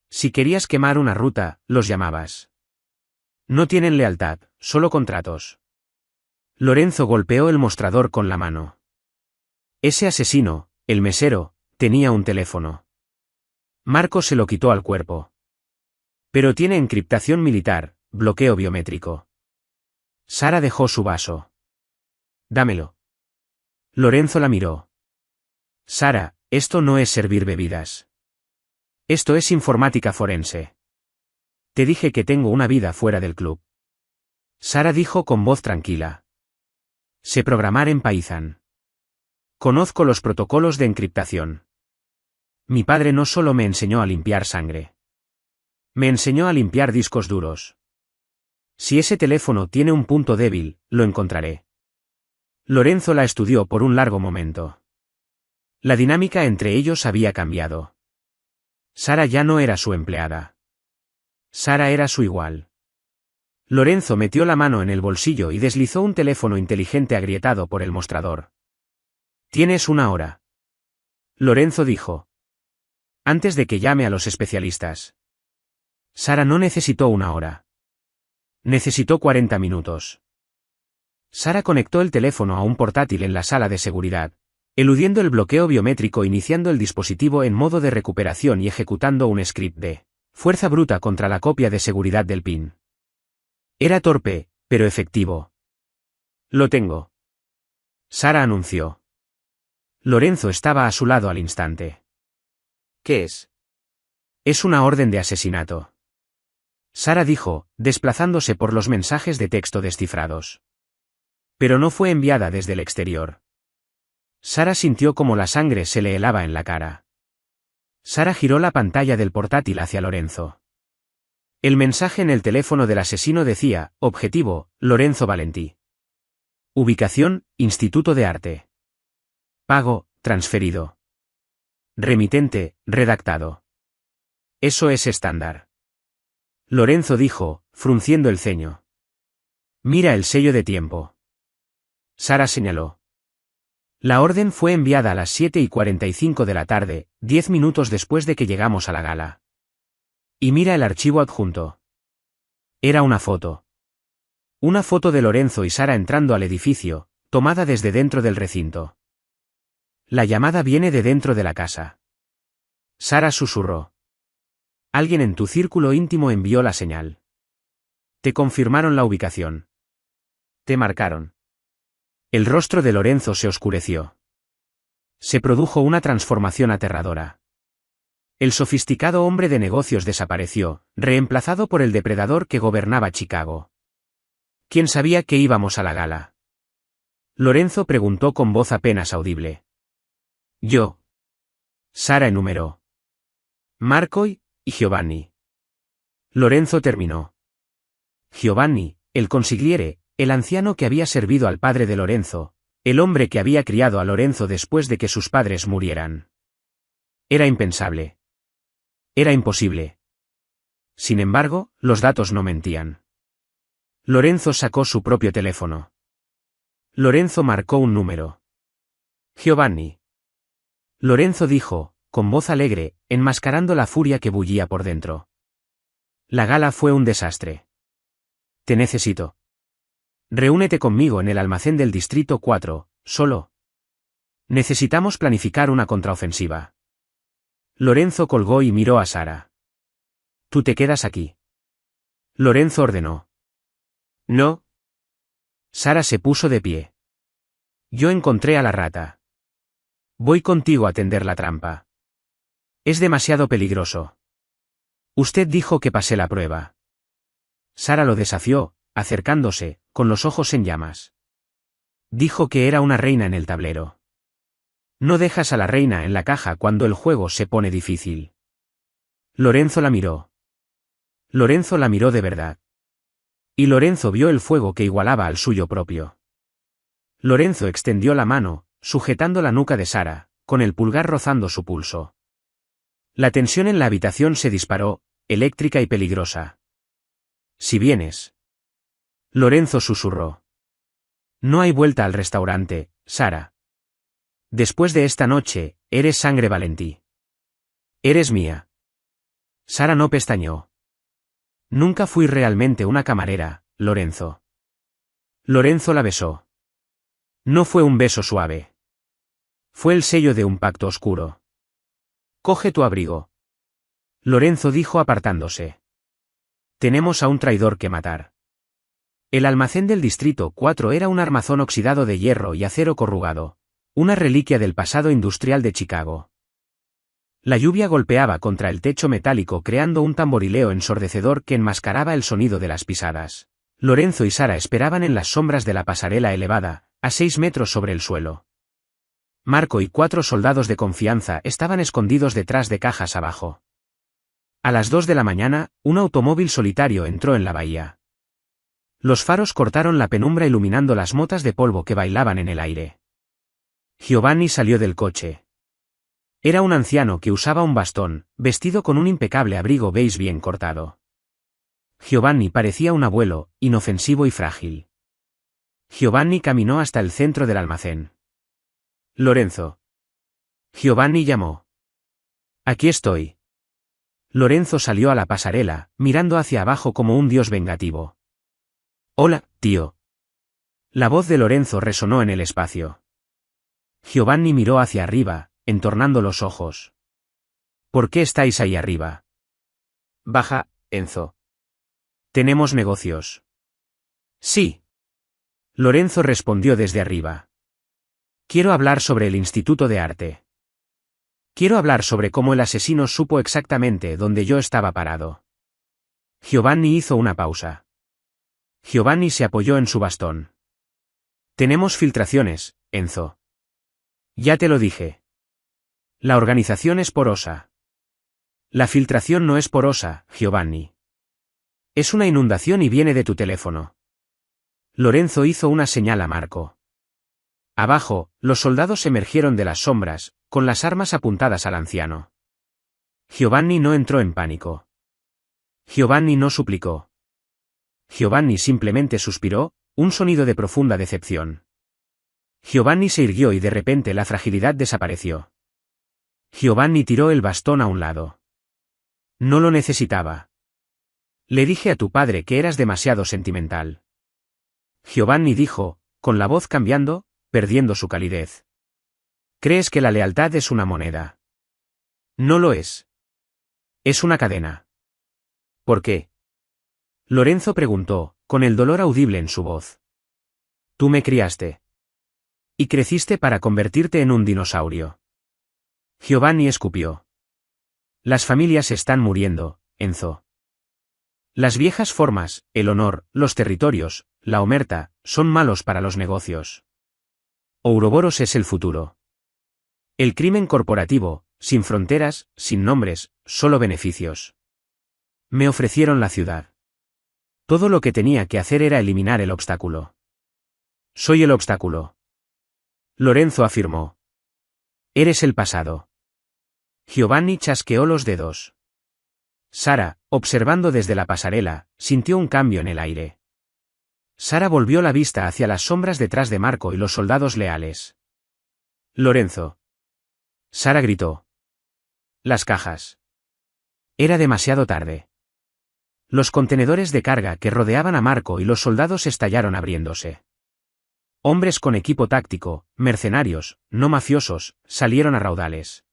Si querías quemar una ruta, los llamabas. No tienen lealtad, solo contratos. Lorenzo golpeó el mostrador con la mano. Ese asesino, el mesero, tenía un teléfono. Marco se lo quitó al cuerpo. Pero tiene encriptación militar, bloqueo biométrico. Sara dejó su vaso. Dámelo. Lorenzo la miró. Sara, esto no es servir bebidas. Esto es informática forense. Te dije que tengo una vida fuera del club. Sara dijo con voz tranquila. Sé programar en Python. Conozco los protocolos de encriptación. Mi padre no solo me enseñó a limpiar sangre. Me enseñó a limpiar discos duros. Si ese teléfono tiene un punto débil, lo encontraré. Lorenzo la estudió por un largo momento. La dinámica entre ellos había cambiado. Sara ya no era su empleada. Sara era su igual. Lorenzo metió la mano en el bolsillo y deslizó un teléfono inteligente agrietado por el mostrador. Tienes una hora. Lorenzo dijo. Antes de que llame a los especialistas. Sara no necesitó una hora. Necesitó 40 minutos. Sara conectó el teléfono a un portátil en la sala de seguridad, eludiendo el bloqueo biométrico, iniciando el dispositivo en modo de recuperación y ejecutando un script de fuerza bruta contra la copia de seguridad del PIN. Era torpe, pero efectivo. Lo tengo. Sara anunció. Lorenzo estaba a su lado al instante. ¿Qué es? Es una orden de asesinato. Sara dijo, desplazándose por los mensajes de texto descifrados. Pero no fue enviada desde el exterior. Sara sintió como la sangre se le helaba en la cara. Sara giró la pantalla del portátil hacia Lorenzo. El mensaje en el teléfono del asesino decía, objetivo, Lorenzo Valentí. Ubicación, Instituto de Arte. Pago, transferido. Remitente, redactado. Eso es estándar. Lorenzo dijo, frunciendo el ceño. Mira el sello de tiempo. Sara señaló. La orden fue enviada a las 7:45 de la tarde, 10 minutos después de que llegamos a la gala. Y mira el archivo adjunto. Era una foto. Una foto de Lorenzo y Sara entrando al edificio, tomada desde dentro del recinto. La llamada viene de dentro de la casa. Sara susurró. Alguien en tu círculo íntimo envió la señal. Te confirmaron la ubicación. Te marcaron. El rostro de Lorenzo se oscureció. Se produjo una transformación aterradora. El sofisticado hombre de negocios desapareció, reemplazado por el depredador que gobernaba Chicago. ¿Quién sabía que íbamos a la gala? Lorenzo preguntó con voz apenas audible. Yo. Sara enumeró. Marcoy y Giovanni. Lorenzo terminó. Giovanni, el consigliere, el anciano que había servido al padre de Lorenzo, el hombre que había criado a Lorenzo después de que sus padres murieran. Era impensable. Era imposible. Sin embargo, los datos no mentían. Lorenzo sacó su propio teléfono. Lorenzo marcó un número. Giovanni. Lorenzo dijo, con voz alegre, enmascarando la furia que bullía por dentro. La gala fue un desastre. Te necesito. Reúnete conmigo en el almacén del Distrito 4, solo. Necesitamos planificar una contraofensiva. Lorenzo colgó y miró a Sara. Tú te quedas aquí. Lorenzo ordenó. No. Sara se puso de pie. Yo encontré a la rata. Voy contigo a tender la trampa. Es demasiado peligroso. Usted dijo que pasé la prueba. Sara lo desafió, acercándose, con los ojos en llamas. Dijo que era una reina en el tablero. No dejas a la reina en la caja cuando el juego se pone difícil. Lorenzo la miró. Lorenzo la miró de verdad. Y Lorenzo vio el fuego que igualaba al suyo propio. Lorenzo extendió la mano, sujetando la nuca de Sara, con el pulgar rozando su pulso. La tensión en la habitación se disparó, eléctrica y peligrosa. Si vienes. Lorenzo susurró. No hay vuelta al restaurante, Sara. Después de esta noche, eres sangre Valentí. Eres mía. Sara no pestañeó. Nunca fui realmente una camarera, Lorenzo. Lorenzo la besó. No fue un beso suave. Fue el sello de un pacto oscuro. Coge tu abrigo. Lorenzo dijo apartándose. Tenemos a un traidor que matar. El almacén del Distrito 4 era un armazón oxidado de hierro y acero corrugado, una reliquia del pasado industrial de Chicago. La lluvia golpeaba contra el techo metálico creando un tamborileo ensordecedor que enmascaraba el sonido de las pisadas. Lorenzo y Sara esperaban en las sombras de la pasarela elevada, a 6 metros sobre el suelo. Marco y 4 soldados de confianza estaban escondidos detrás de cajas abajo. A las 2 de la mañana, un automóvil solitario entró en la bahía. Los faros cortaron la penumbra iluminando las motas de polvo que bailaban en el aire. Giovanni salió del coche. Era un anciano que usaba un bastón, vestido con un impecable abrigo beige bien cortado. Giovanni parecía un abuelo, inofensivo y frágil. Giovanni caminó hasta el centro del almacén. Lorenzo. Giovanni llamó. Aquí estoy. Lorenzo salió a la pasarela, mirando hacia abajo como un dios vengativo. Hola, tío. La voz de Lorenzo resonó en el espacio. Giovanni miró hacia arriba, entornando los ojos. ¿Por qué estáis ahí arriba? Baja, Enzo. Tenemos negocios. Sí. Lorenzo respondió desde arriba. Quiero hablar sobre el Instituto de Arte. Quiero hablar sobre cómo el asesino supo exactamente dónde yo estaba parado. Giovanni hizo una pausa. Giovanni se apoyó en su bastón. Tenemos filtraciones, Enzo. Ya te lo dije. La organización es porosa. La filtración no es porosa, Giovanni. Es una inundación y viene de tu teléfono. Lorenzo hizo una señal a Marco. Abajo, los soldados emergieron de las sombras, con las armas apuntadas al anciano. Giovanni no entró en pánico. Giovanni no suplicó. Giovanni simplemente suspiró, un sonido de profunda decepción. Giovanni se irguió y de repente la fragilidad desapareció. Giovanni tiró el bastón a un lado. No lo necesitaba. Le dije a tu padre que eras demasiado sentimental. Giovanni dijo, con la voz cambiando, perdiendo su calidez. ¿Crees que la lealtad es una moneda? No lo es. Es una cadena. ¿Por qué? Lorenzo preguntó, con el dolor audible en su voz. Tú me criaste. Y creciste para convertirte en un dinosaurio. Giovanni escupió. Las familias están muriendo, Enzo. Las viejas formas, el honor, los territorios, la omerta, son malos para los negocios. Ouroboros es el futuro. El crimen corporativo, sin fronteras, sin nombres, solo beneficios. Me ofrecieron la ciudad. Todo lo que tenía que hacer era eliminar el obstáculo. Soy el obstáculo. Lorenzo afirmó. Eres el pasado. Giovanni chasqueó los dedos. Sara, observando desde la pasarela, sintió un cambio en el aire. Sara volvió la vista hacia las sombras detrás de Marco y los soldados leales. Lorenzo. Sara gritó. Las cajas. Era demasiado tarde. Los contenedores de carga que rodeaban a Marco y los soldados estallaron abriéndose. Hombres con equipo táctico, mercenarios, no mafiosos, salieron a raudales.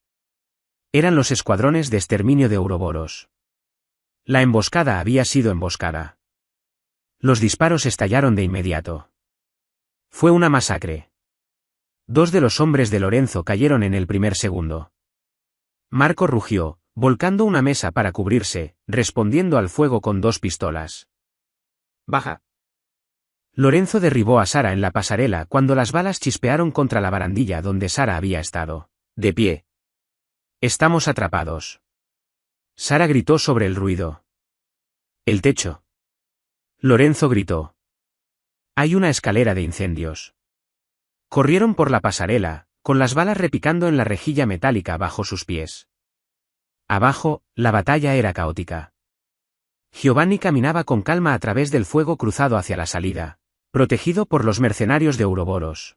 Eran los escuadrones de exterminio de Ouroboros. La emboscada había sido emboscada. Los disparos estallaron de inmediato. Fue una masacre. 2 de los hombres de Lorenzo cayeron en el primer segundo. Marco rugió, volcando una mesa para cubrirse, respondiendo al fuego con 2 pistolas. Baja. Lorenzo derribó a Sara en la pasarela cuando las balas chispearon contra la barandilla donde Sara había estado, de pie. Estamos atrapados. Sara gritó sobre el ruido. El techo. Lorenzo gritó. Hay una escalera de incendios. Corrieron por la pasarela, con las balas repicando en la rejilla metálica bajo sus pies. Abajo, la batalla era caótica. Giovanni caminaba con calma a través del fuego cruzado hacia la salida, protegido por los mercenarios de Ouroboros.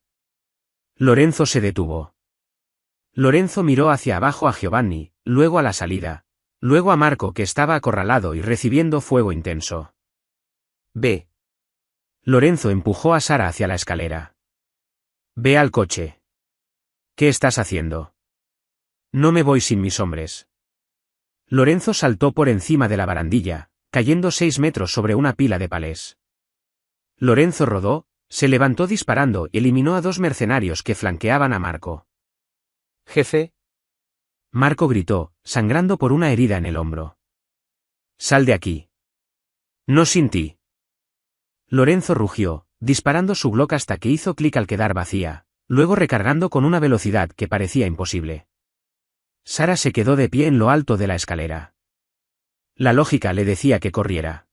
Lorenzo se detuvo. Lorenzo miró hacia abajo a Giovanni, luego a la salida, luego a Marco que estaba acorralado y recibiendo fuego intenso. Ve. Lorenzo empujó a Sara hacia la escalera. Ve al coche. ¿Qué estás haciendo? No me voy sin mis hombres. Lorenzo saltó por encima de la barandilla, cayendo 6 metros sobre una pila de palés. Lorenzo rodó, se levantó disparando y eliminó a 2 mercenarios que flanqueaban a Marco. Jefe. Marco gritó, sangrando por una herida en el hombro. Sal de aquí. No sin ti. Lorenzo rugió, disparando su Glock hasta que hizo clic al quedar vacía, luego recargando con una velocidad que parecía imposible. Sara se quedó de pie en lo alto de la escalera. La lógica le decía que corriera.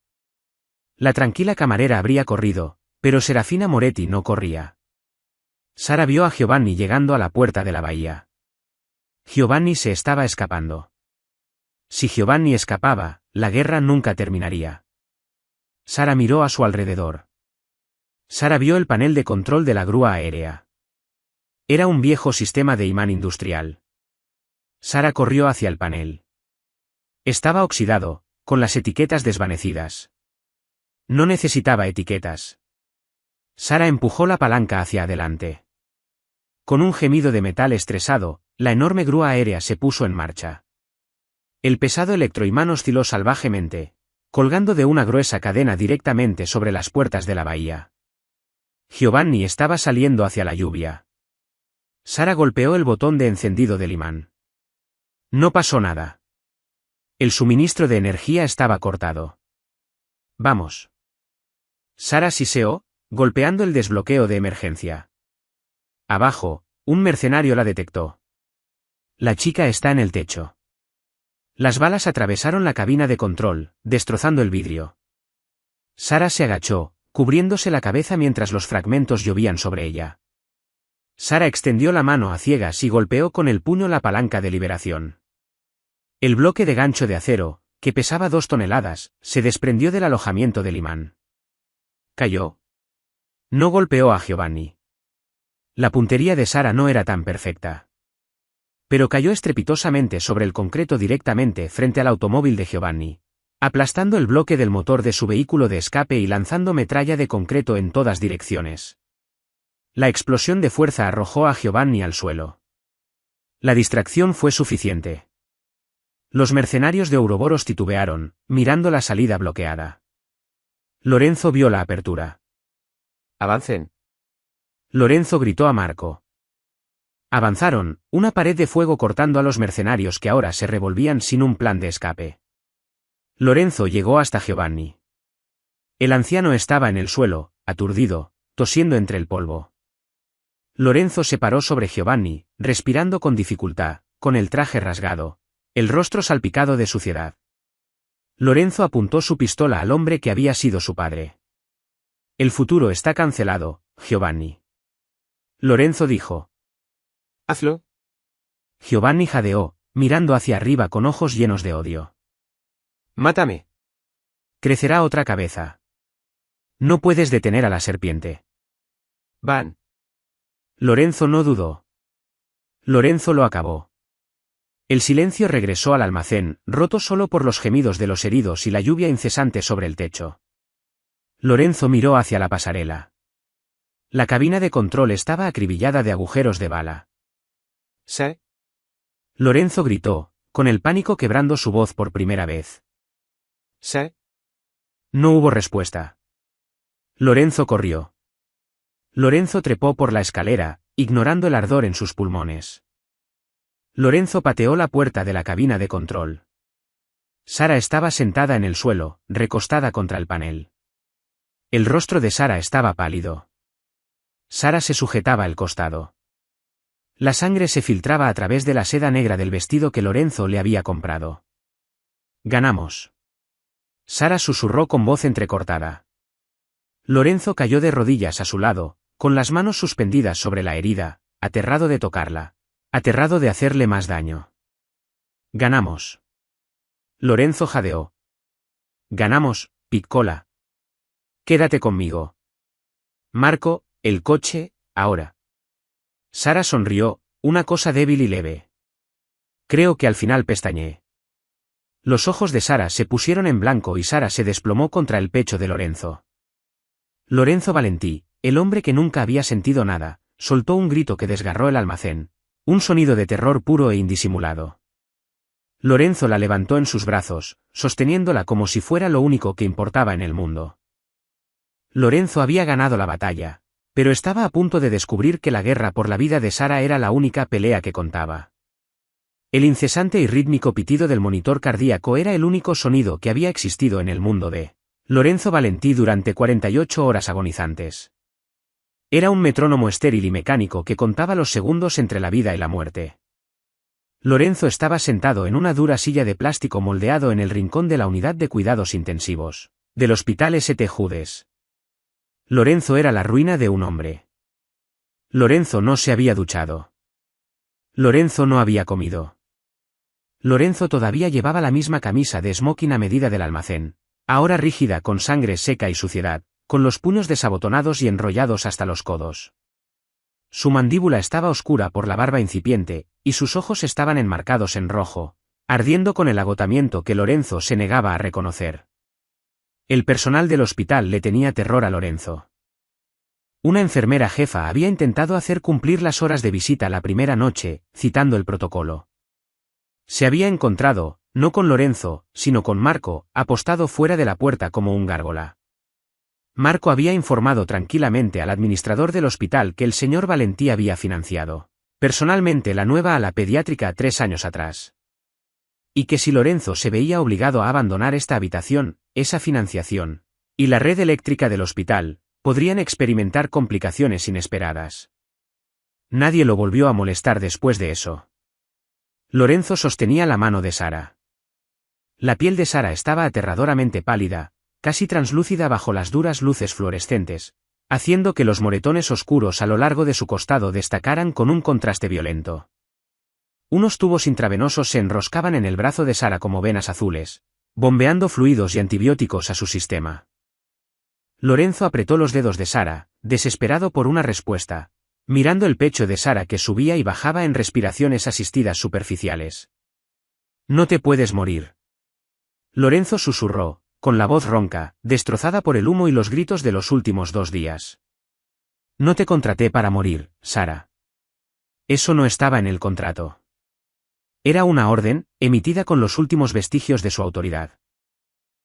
La tranquila camarera habría corrido, pero Serafina Moretti no corría. Sara vio a Giovanni llegando a la puerta de la bahía. Giovanni se estaba escapando. Si Giovanni escapaba, la guerra nunca terminaría. Sara miró a su alrededor. Sara vio el panel de control de la grúa aérea. Era un viejo sistema de imán industrial. Sara corrió hacia el panel. Estaba oxidado, con las etiquetas desvanecidas. No necesitaba etiquetas. Sara empujó la palanca hacia adelante. Con un gemido de metal estresado, la enorme grúa aérea se puso en marcha. El pesado electroimán osciló salvajemente, colgando de una gruesa cadena directamente sobre las puertas de la bahía. Giovanni estaba saliendo hacia la lluvia. Sara golpeó el botón de encendido del imán. No pasó nada. El suministro de energía estaba cortado. Vamos. Sara siseó, golpeando el desbloqueo de emergencia. Abajo, un mercenario la detectó. La chica está en el techo. Las balas atravesaron la cabina de control, destrozando el vidrio. Sara se agachó, cubriéndose la cabeza mientras los fragmentos llovían sobre ella. Sara extendió la mano a ciegas y golpeó con el puño la palanca de liberación. El bloque de gancho de acero, que pesaba 2 toneladas, se desprendió del alojamiento del imán. Cayó. No golpeó a Giovanni. La puntería de Sara no era tan perfecta. Pero cayó estrepitosamente sobre el concreto directamente frente al automóvil de Giovanni, aplastando el bloque del motor de su vehículo de escape y lanzando metralla de concreto en todas direcciones. La explosión de fuerza arrojó a Giovanni al suelo. La distracción fue suficiente. Los mercenarios de Ouroboros titubearon, mirando la salida bloqueada. Lorenzo vio la apertura. Avancen. Lorenzo gritó a Marco. Avanzaron, una pared de fuego cortando a los mercenarios que ahora se revolvían sin un plan de escape. Lorenzo llegó hasta Giovanni. El anciano estaba en el suelo, aturdido, tosiendo entre el polvo. Lorenzo se paró sobre Giovanni, respirando con dificultad, con el traje rasgado, el rostro salpicado de suciedad. Lorenzo apuntó su pistola al hombre que había sido su padre. El futuro está cancelado, Giovanni. Lorenzo dijo. Hazlo. Giovanni jadeó, mirando hacia arriba con ojos llenos de odio. Mátame. Crecerá otra cabeza. No puedes detener a la serpiente. Van. Lorenzo no dudó. Lorenzo lo acabó. El silencio regresó al almacén, roto solo por los gemidos de los heridos y la lluvia incesante sobre el techo. Lorenzo miró hacia la pasarela. La cabina de control estaba acribillada de agujeros de bala. ¿Sí? Lorenzo gritó, con el pánico quebrando su voz por primera vez. ¿Sí? No hubo respuesta. Lorenzo corrió. Lorenzo trepó por la escalera, ignorando el ardor en sus pulmones. Lorenzo pateó la puerta de la cabina de control. Sara estaba sentada en el suelo, recostada contra el panel. El rostro de Sara estaba pálido. Sara se sujetaba el costado. La sangre se filtraba a través de la seda negra del vestido que Lorenzo le había comprado. Ganamos. Sara susurró con voz entrecortada. Lorenzo cayó de rodillas a su lado, con las manos suspendidas sobre la herida, aterrado de tocarla, aterrado de hacerle más daño. Ganamos. Lorenzo jadeó. Ganamos, Piccola. Quédate conmigo. Marco, el coche, ahora. Sara sonrió, una cosa débil y leve. Creo que al final pestañeé. Los ojos de Sara se pusieron en blanco y Sara se desplomó contra el pecho de Lorenzo. Lorenzo Valentí, el hombre que nunca había sentido nada, soltó un grito que desgarró el almacén, un sonido de terror puro e indisimulado. Lorenzo la levantó en sus brazos, sosteniéndola como si fuera lo único que importaba en el mundo. Lorenzo había ganado la batalla, pero estaba a punto de descubrir que la guerra por la vida de Sara era la única pelea que contaba. El incesante y rítmico pitido del monitor cardíaco era el único sonido que había existido en el mundo de Lorenzo Valentí durante 48 horas agonizantes. Era un metrónomo estéril y mecánico que contaba los segundos entre la vida y la muerte. Lorenzo estaba sentado en una dura silla de plástico moldeado en el rincón de la unidad de cuidados intensivos del Hospital St. Judes. Lorenzo era la ruina de un hombre. Lorenzo no se había duchado. Lorenzo no había comido. Lorenzo todavía llevaba la misma camisa de smoking a medida del almacén, ahora rígida con sangre seca y suciedad, con los puños desabotonados y enrollados hasta los codos. Su mandíbula estaba oscura por la barba incipiente, y sus ojos estaban enmarcados en rojo, ardiendo con el agotamiento que Lorenzo se negaba a reconocer. El personal del hospital le tenía terror a Lorenzo. Una enfermera jefa había intentado hacer cumplir las horas de visita la primera noche, citando el protocolo. Se había encontrado, no con Lorenzo, sino con Marco, apostado fuera de la puerta como un gárgola. Marco había informado tranquilamente al administrador del hospital que el señor Valentí había financiado personalmente la nueva ala pediátrica 3 años atrás. Y que si Lorenzo se veía obligado a abandonar esta habitación, esa financiación, y la red eléctrica del hospital, podrían experimentar complicaciones inesperadas. Nadie lo volvió a molestar después de eso. Lorenzo sostenía la mano de Sara. La piel de Sara estaba aterradoramente pálida, casi translúcida bajo las duras luces fluorescentes, haciendo que los moretones oscuros a lo largo de su costado destacaran con un contraste violento. Unos tubos intravenosos se enroscaban en el brazo de Sara como venas azules, bombeando fluidos y antibióticos a su sistema. Lorenzo apretó los dedos de Sara, desesperado por una respuesta, mirando el pecho de Sara que subía y bajaba en respiraciones asistidas superficiales. No te puedes morir. Lorenzo susurró, con la voz ronca, destrozada por el humo y los gritos de los últimos 2 días. No te contraté para morir, Sara. Eso no estaba en el contrato. Era una orden, emitida con los últimos vestigios de su autoridad.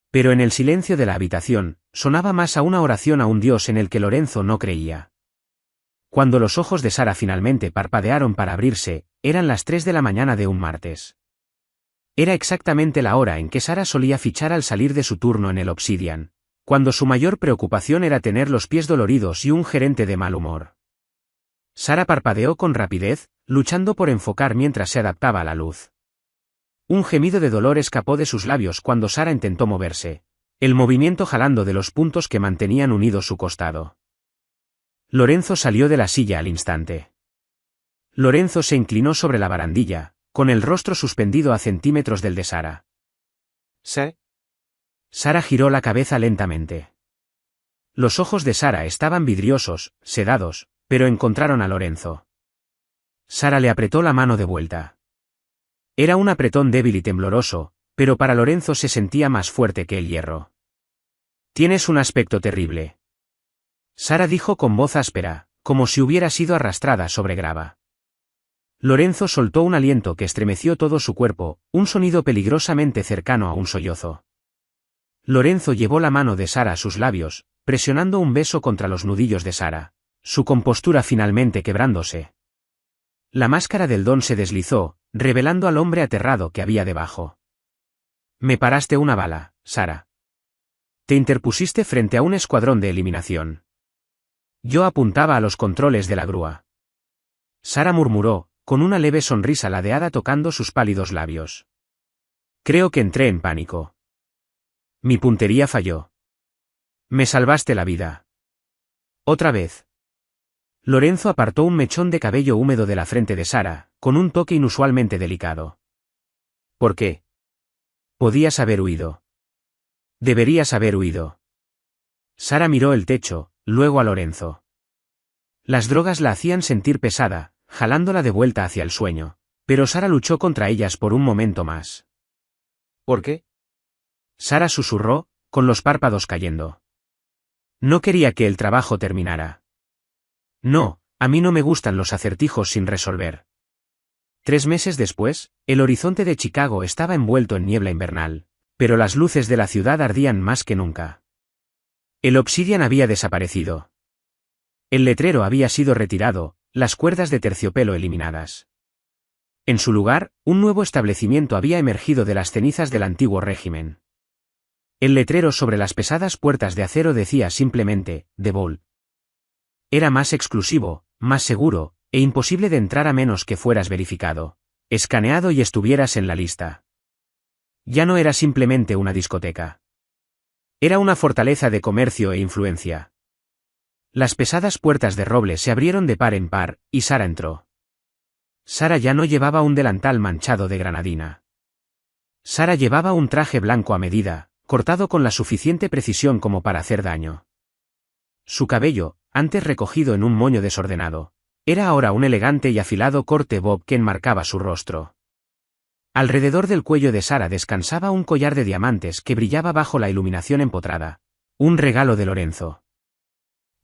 Pero en el silencio de la habitación, sonaba más a una oración a un Dios en el que Lorenzo no creía. Cuando los ojos de Sara finalmente parpadearon para abrirse, eran las 3 de la mañana de un martes. Era exactamente la hora en que Sara solía fichar al salir de su turno en el Obsidian, cuando su mayor preocupación era tener los pies doloridos y un gerente de mal humor. Sara parpadeó con rapidez, luchando por enfocar mientras se adaptaba a la luz. Un gemido de dolor escapó de sus labios cuando Sara intentó moverse, el movimiento jalando de los puntos que mantenían unidos su costado. Lorenzo salió de la silla al instante. Lorenzo se inclinó sobre la barandilla, con el rostro suspendido a centímetros del de Sara. ¿Sí? Sara giró la cabeza lentamente. Los ojos de Sara estaban vidriosos, sedados, pero encontraron a Lorenzo. Sara le apretó la mano de vuelta. Era un apretón débil y tembloroso, pero para Lorenzo se sentía más fuerte que el hierro. Tienes un aspecto terrible. Sara dijo con voz áspera, como si hubiera sido arrastrada sobre grava. Lorenzo soltó un aliento que estremeció todo su cuerpo, un sonido peligrosamente cercano a un sollozo. Lorenzo llevó la mano de Sara a sus labios, presionando un beso contra los nudillos de Sara, su compostura finalmente quebrándose. La máscara del don se deslizó, revelando al hombre aterrado que había debajo. Me paraste una bala, Sara. Te interpusiste frente a un escuadrón de eliminación. Yo apuntaba a los controles de la grúa. Sara murmuró, con una leve sonrisa ladeada tocando sus pálidos labios. Creo que entré en pánico. Mi puntería falló. Me salvaste la vida. Otra vez. Lorenzo apartó un mechón de cabello húmedo de la frente de Sara, con un toque inusualmente delicado. ¿Por qué? Podías haber huido. Deberías haber huido. Sara miró el techo, luego a Lorenzo. Las drogas la hacían sentir pesada, jalándola de vuelta hacia el sueño, pero Sara luchó contra ellas por un momento más. ¿Por qué? Sara susurró, con los párpados cayendo. No quería que el trabajo terminara. No, a mí no me gustan los acertijos sin resolver. 3 meses después, el horizonte de Chicago estaba envuelto en niebla invernal, pero las luces de la ciudad ardían más que nunca. El Obsidian había desaparecido. El letrero había sido retirado, las cuerdas de terciopelo eliminadas. En su lugar, un nuevo establecimiento había emergido de las cenizas del antiguo régimen. El letrero sobre las pesadas puertas de acero decía simplemente, The Vault. Era más exclusivo, más seguro, e imposible de entrar a menos que fueras verificado, escaneado y estuvieras en la lista. Ya no era simplemente una discoteca. Era una fortaleza de comercio e influencia. Las pesadas puertas de roble se abrieron de par en par, y Sara entró. Sara ya no llevaba un delantal manchado de granadina. Sara llevaba un traje blanco a medida, cortado con la suficiente precisión como para hacer daño. Su cabello, antes recogido en un moño desordenado, era ahora un elegante y afilado corte bob que enmarcaba su rostro. Alrededor del cuello de Sara descansaba un collar de diamantes que brillaba bajo la iluminación empotrada, un regalo de Lorenzo.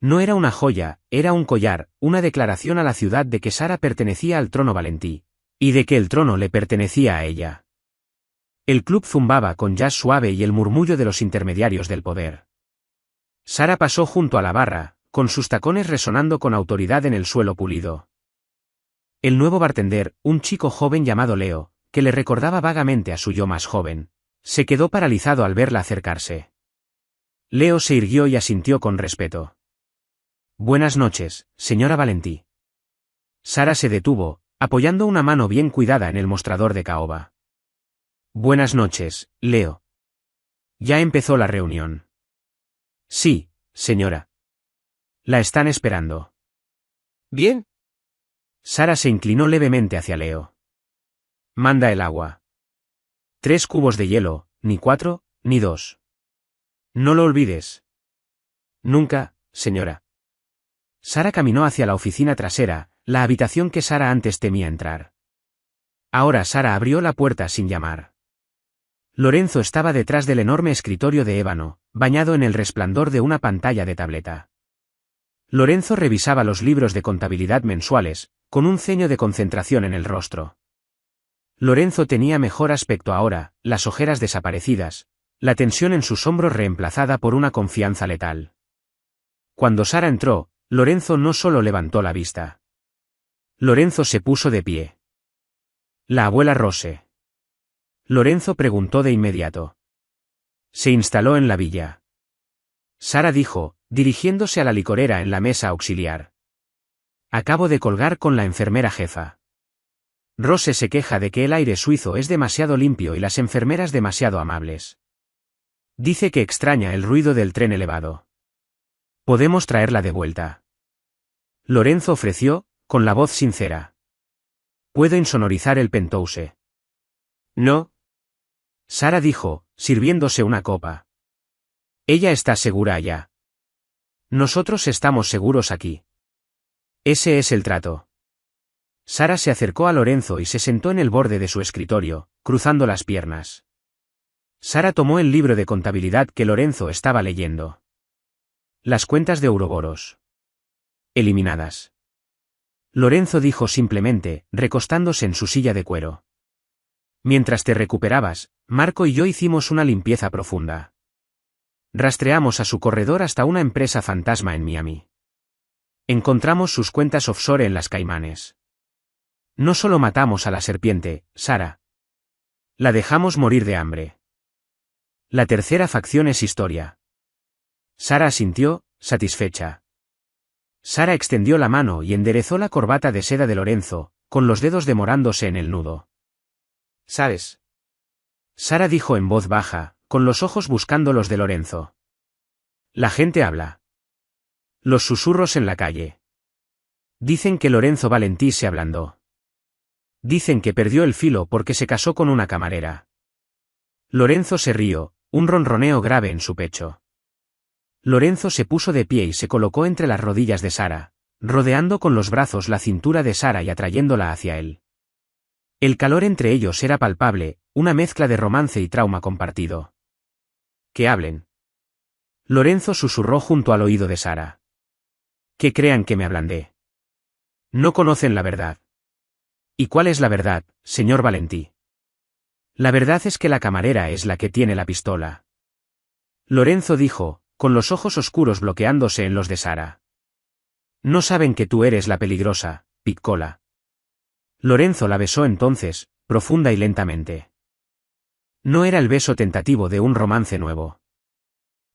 No era una joya, era un collar, una declaración a la ciudad de que Sara pertenecía al trono Valentí, y de que el trono le pertenecía a ella. El club zumbaba con jazz suave y el murmullo de los intermediarios del poder. Sara pasó junto a la barra, con sus tacones resonando con autoridad en el suelo pulido. El nuevo bartender, un chico joven llamado Leo, que le recordaba vagamente a su yo más joven, se quedó paralizado al verla acercarse. Leo se irguió y asintió con respeto. Buenas noches, señora Valentí. Sara se detuvo, apoyando una mano bien cuidada en el mostrador de caoba. Buenas noches, Leo. Ya empezó la reunión. Sí, señora. La están esperando. Bien. Sara se inclinó levemente hacia Leo. Manda el agua. 3 cubos de hielo, ni 4, ni 2. No lo olvides. Nunca, señora. Sara caminó hacia la oficina trasera, la habitación que Sara antes temía entrar. Ahora Sara abrió la puerta sin llamar. Lorenzo estaba detrás del enorme escritorio de ébano, bañado en el resplandor de una pantalla de tableta. Lorenzo revisaba los libros de contabilidad mensuales, con un ceño de concentración en el rostro. Lorenzo tenía mejor aspecto ahora, las ojeras desaparecidas, la tensión en sus hombros reemplazada por una confianza letal. Cuando Sara entró, Lorenzo no solo levantó la vista. Lorenzo se puso de pie. La abuela Rose. Lorenzo preguntó de inmediato. Se instaló en la villa. Sara dijo, dirigiéndose a la licorera en la mesa auxiliar. Acabo de colgar con la enfermera jefa. Rose se queja de que el aire suizo es demasiado limpio y las enfermeras demasiado amables. Dice que extraña el ruido del tren elevado. Podemos traerla de vuelta. Lorenzo ofreció, con la voz sincera. Puedo insonorizar el penthouse. No. Sara dijo, sirviéndose una copa. Ella está segura allá. Nosotros estamos seguros aquí. Ese es el trato. Sara se acercó a Lorenzo y se sentó en el borde de su escritorio, cruzando las piernas. Sara tomó el libro de contabilidad que Lorenzo estaba leyendo. Las cuentas de Ouroboros. Eliminadas. Lorenzo dijo simplemente, recostándose en su silla de cuero. Mientras te recuperabas, Marco y yo hicimos una limpieza profunda. Rastreamos a su corredor hasta una empresa fantasma en Miami. Encontramos sus cuentas offshore en las Caimanes. No solo matamos a la serpiente, Sara. La dejamos morir de hambre. La tercera facción es historia. Sara asintió, satisfecha. Sara extendió la mano y enderezó la corbata de seda de Lorenzo, con los dedos demorándose en el nudo. ¿Sabes? Sara dijo en voz baja, con los ojos buscando los de Lorenzo. La gente habla. Los susurros en la calle. Dicen que Lorenzo Valentí se ablandó. Dicen que perdió el filo porque se casó con una camarera. Lorenzo se rió, un ronroneo grave en su pecho. Lorenzo se puso de pie y se colocó entre las rodillas de Sara, rodeando con los brazos la cintura de Sara y atrayéndola hacia él. El calor entre ellos era palpable, una mezcla de romance y trauma compartido. Que hablen. Lorenzo susurró junto al oído de Sara. Que crean que me ablandé. No conocen la verdad. ¿Y cuál es la verdad, señor Valentí? La verdad es que la camarera es la que tiene la pistola. Lorenzo dijo, con los ojos oscuros bloqueándose en los de Sara. No saben que tú eres la peligrosa, Piccola. Lorenzo la besó entonces, profunda y lentamente. No era el beso tentativo de un romance nuevo.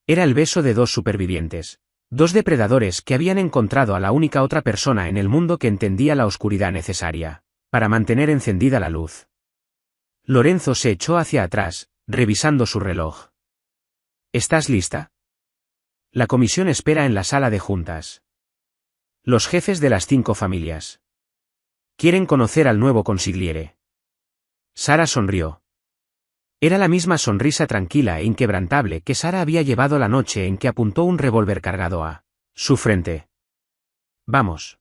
Era el beso de dos supervivientes, dos depredadores que habían encontrado a la única otra persona en el mundo que entendía la oscuridad necesaria para mantener encendida la luz. Lorenzo se echó hacia atrás, revisando su reloj. ¿Estás lista? La comisión espera en la sala de juntas. Los jefes de las 5 familias quieren conocer al nuevo consigliere. Sara sonrió. Era la misma sonrisa tranquila e inquebrantable que Sara había llevado la noche en que apuntó un revólver cargado a su frente. Vamos.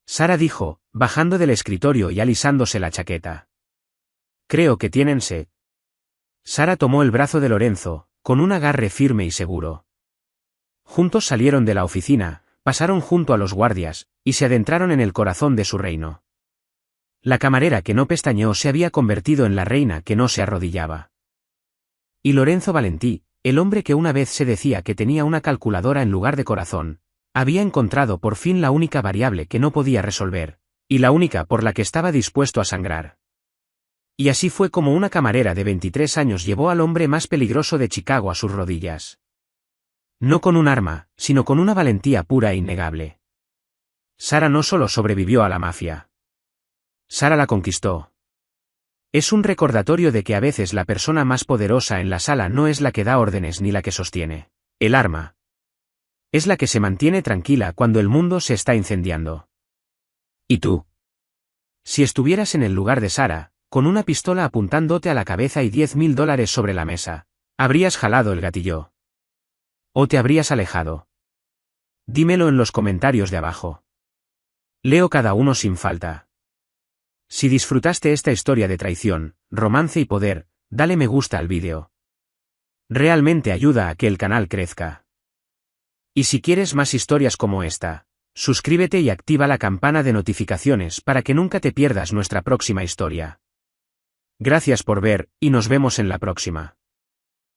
Sara dijo, bajando del escritorio y alisándose la chaqueta. Creo que tienen sed. Sara tomó el brazo de Lorenzo, con un agarre firme y seguro. Juntos salieron de la oficina, pasaron junto a los guardias, y se adentraron en el corazón de su reino. La camarera que no pestañeó se había convertido en la reina que no se arrodillaba. Y Lorenzo Valentí, el hombre que una vez se decía que tenía una calculadora en lugar de corazón, había encontrado por fin la única variable que no podía resolver, y la única por la que estaba dispuesto a sangrar. Y así fue como una camarera de 23 años llevó al hombre más peligroso de Chicago a sus rodillas. No con un arma, sino con una valentía pura e innegable. Sara no solo sobrevivió a la mafia. Sara la conquistó. Es un recordatorio de que a veces la persona más poderosa en la sala no es la que da órdenes ni la que sostiene el arma. Es la que se mantiene tranquila cuando el mundo se está incendiando. ¿Y tú? Si estuvieras en el lugar de Sara, con una pistola apuntándote a la cabeza y $10.000 sobre la mesa, ¿habrías jalado el gatillo? ¿O te habrías alejado? Dímelo en los comentarios de abajo. Leo cada uno sin falta. Si disfrutaste esta historia de traición, romance y poder, dale me gusta al vídeo. Realmente ayuda a que el canal crezca. Y si quieres más historias como esta, suscríbete y activa la campana de notificaciones para que nunca te pierdas nuestra próxima historia. Gracias por ver, y nos vemos en la próxima.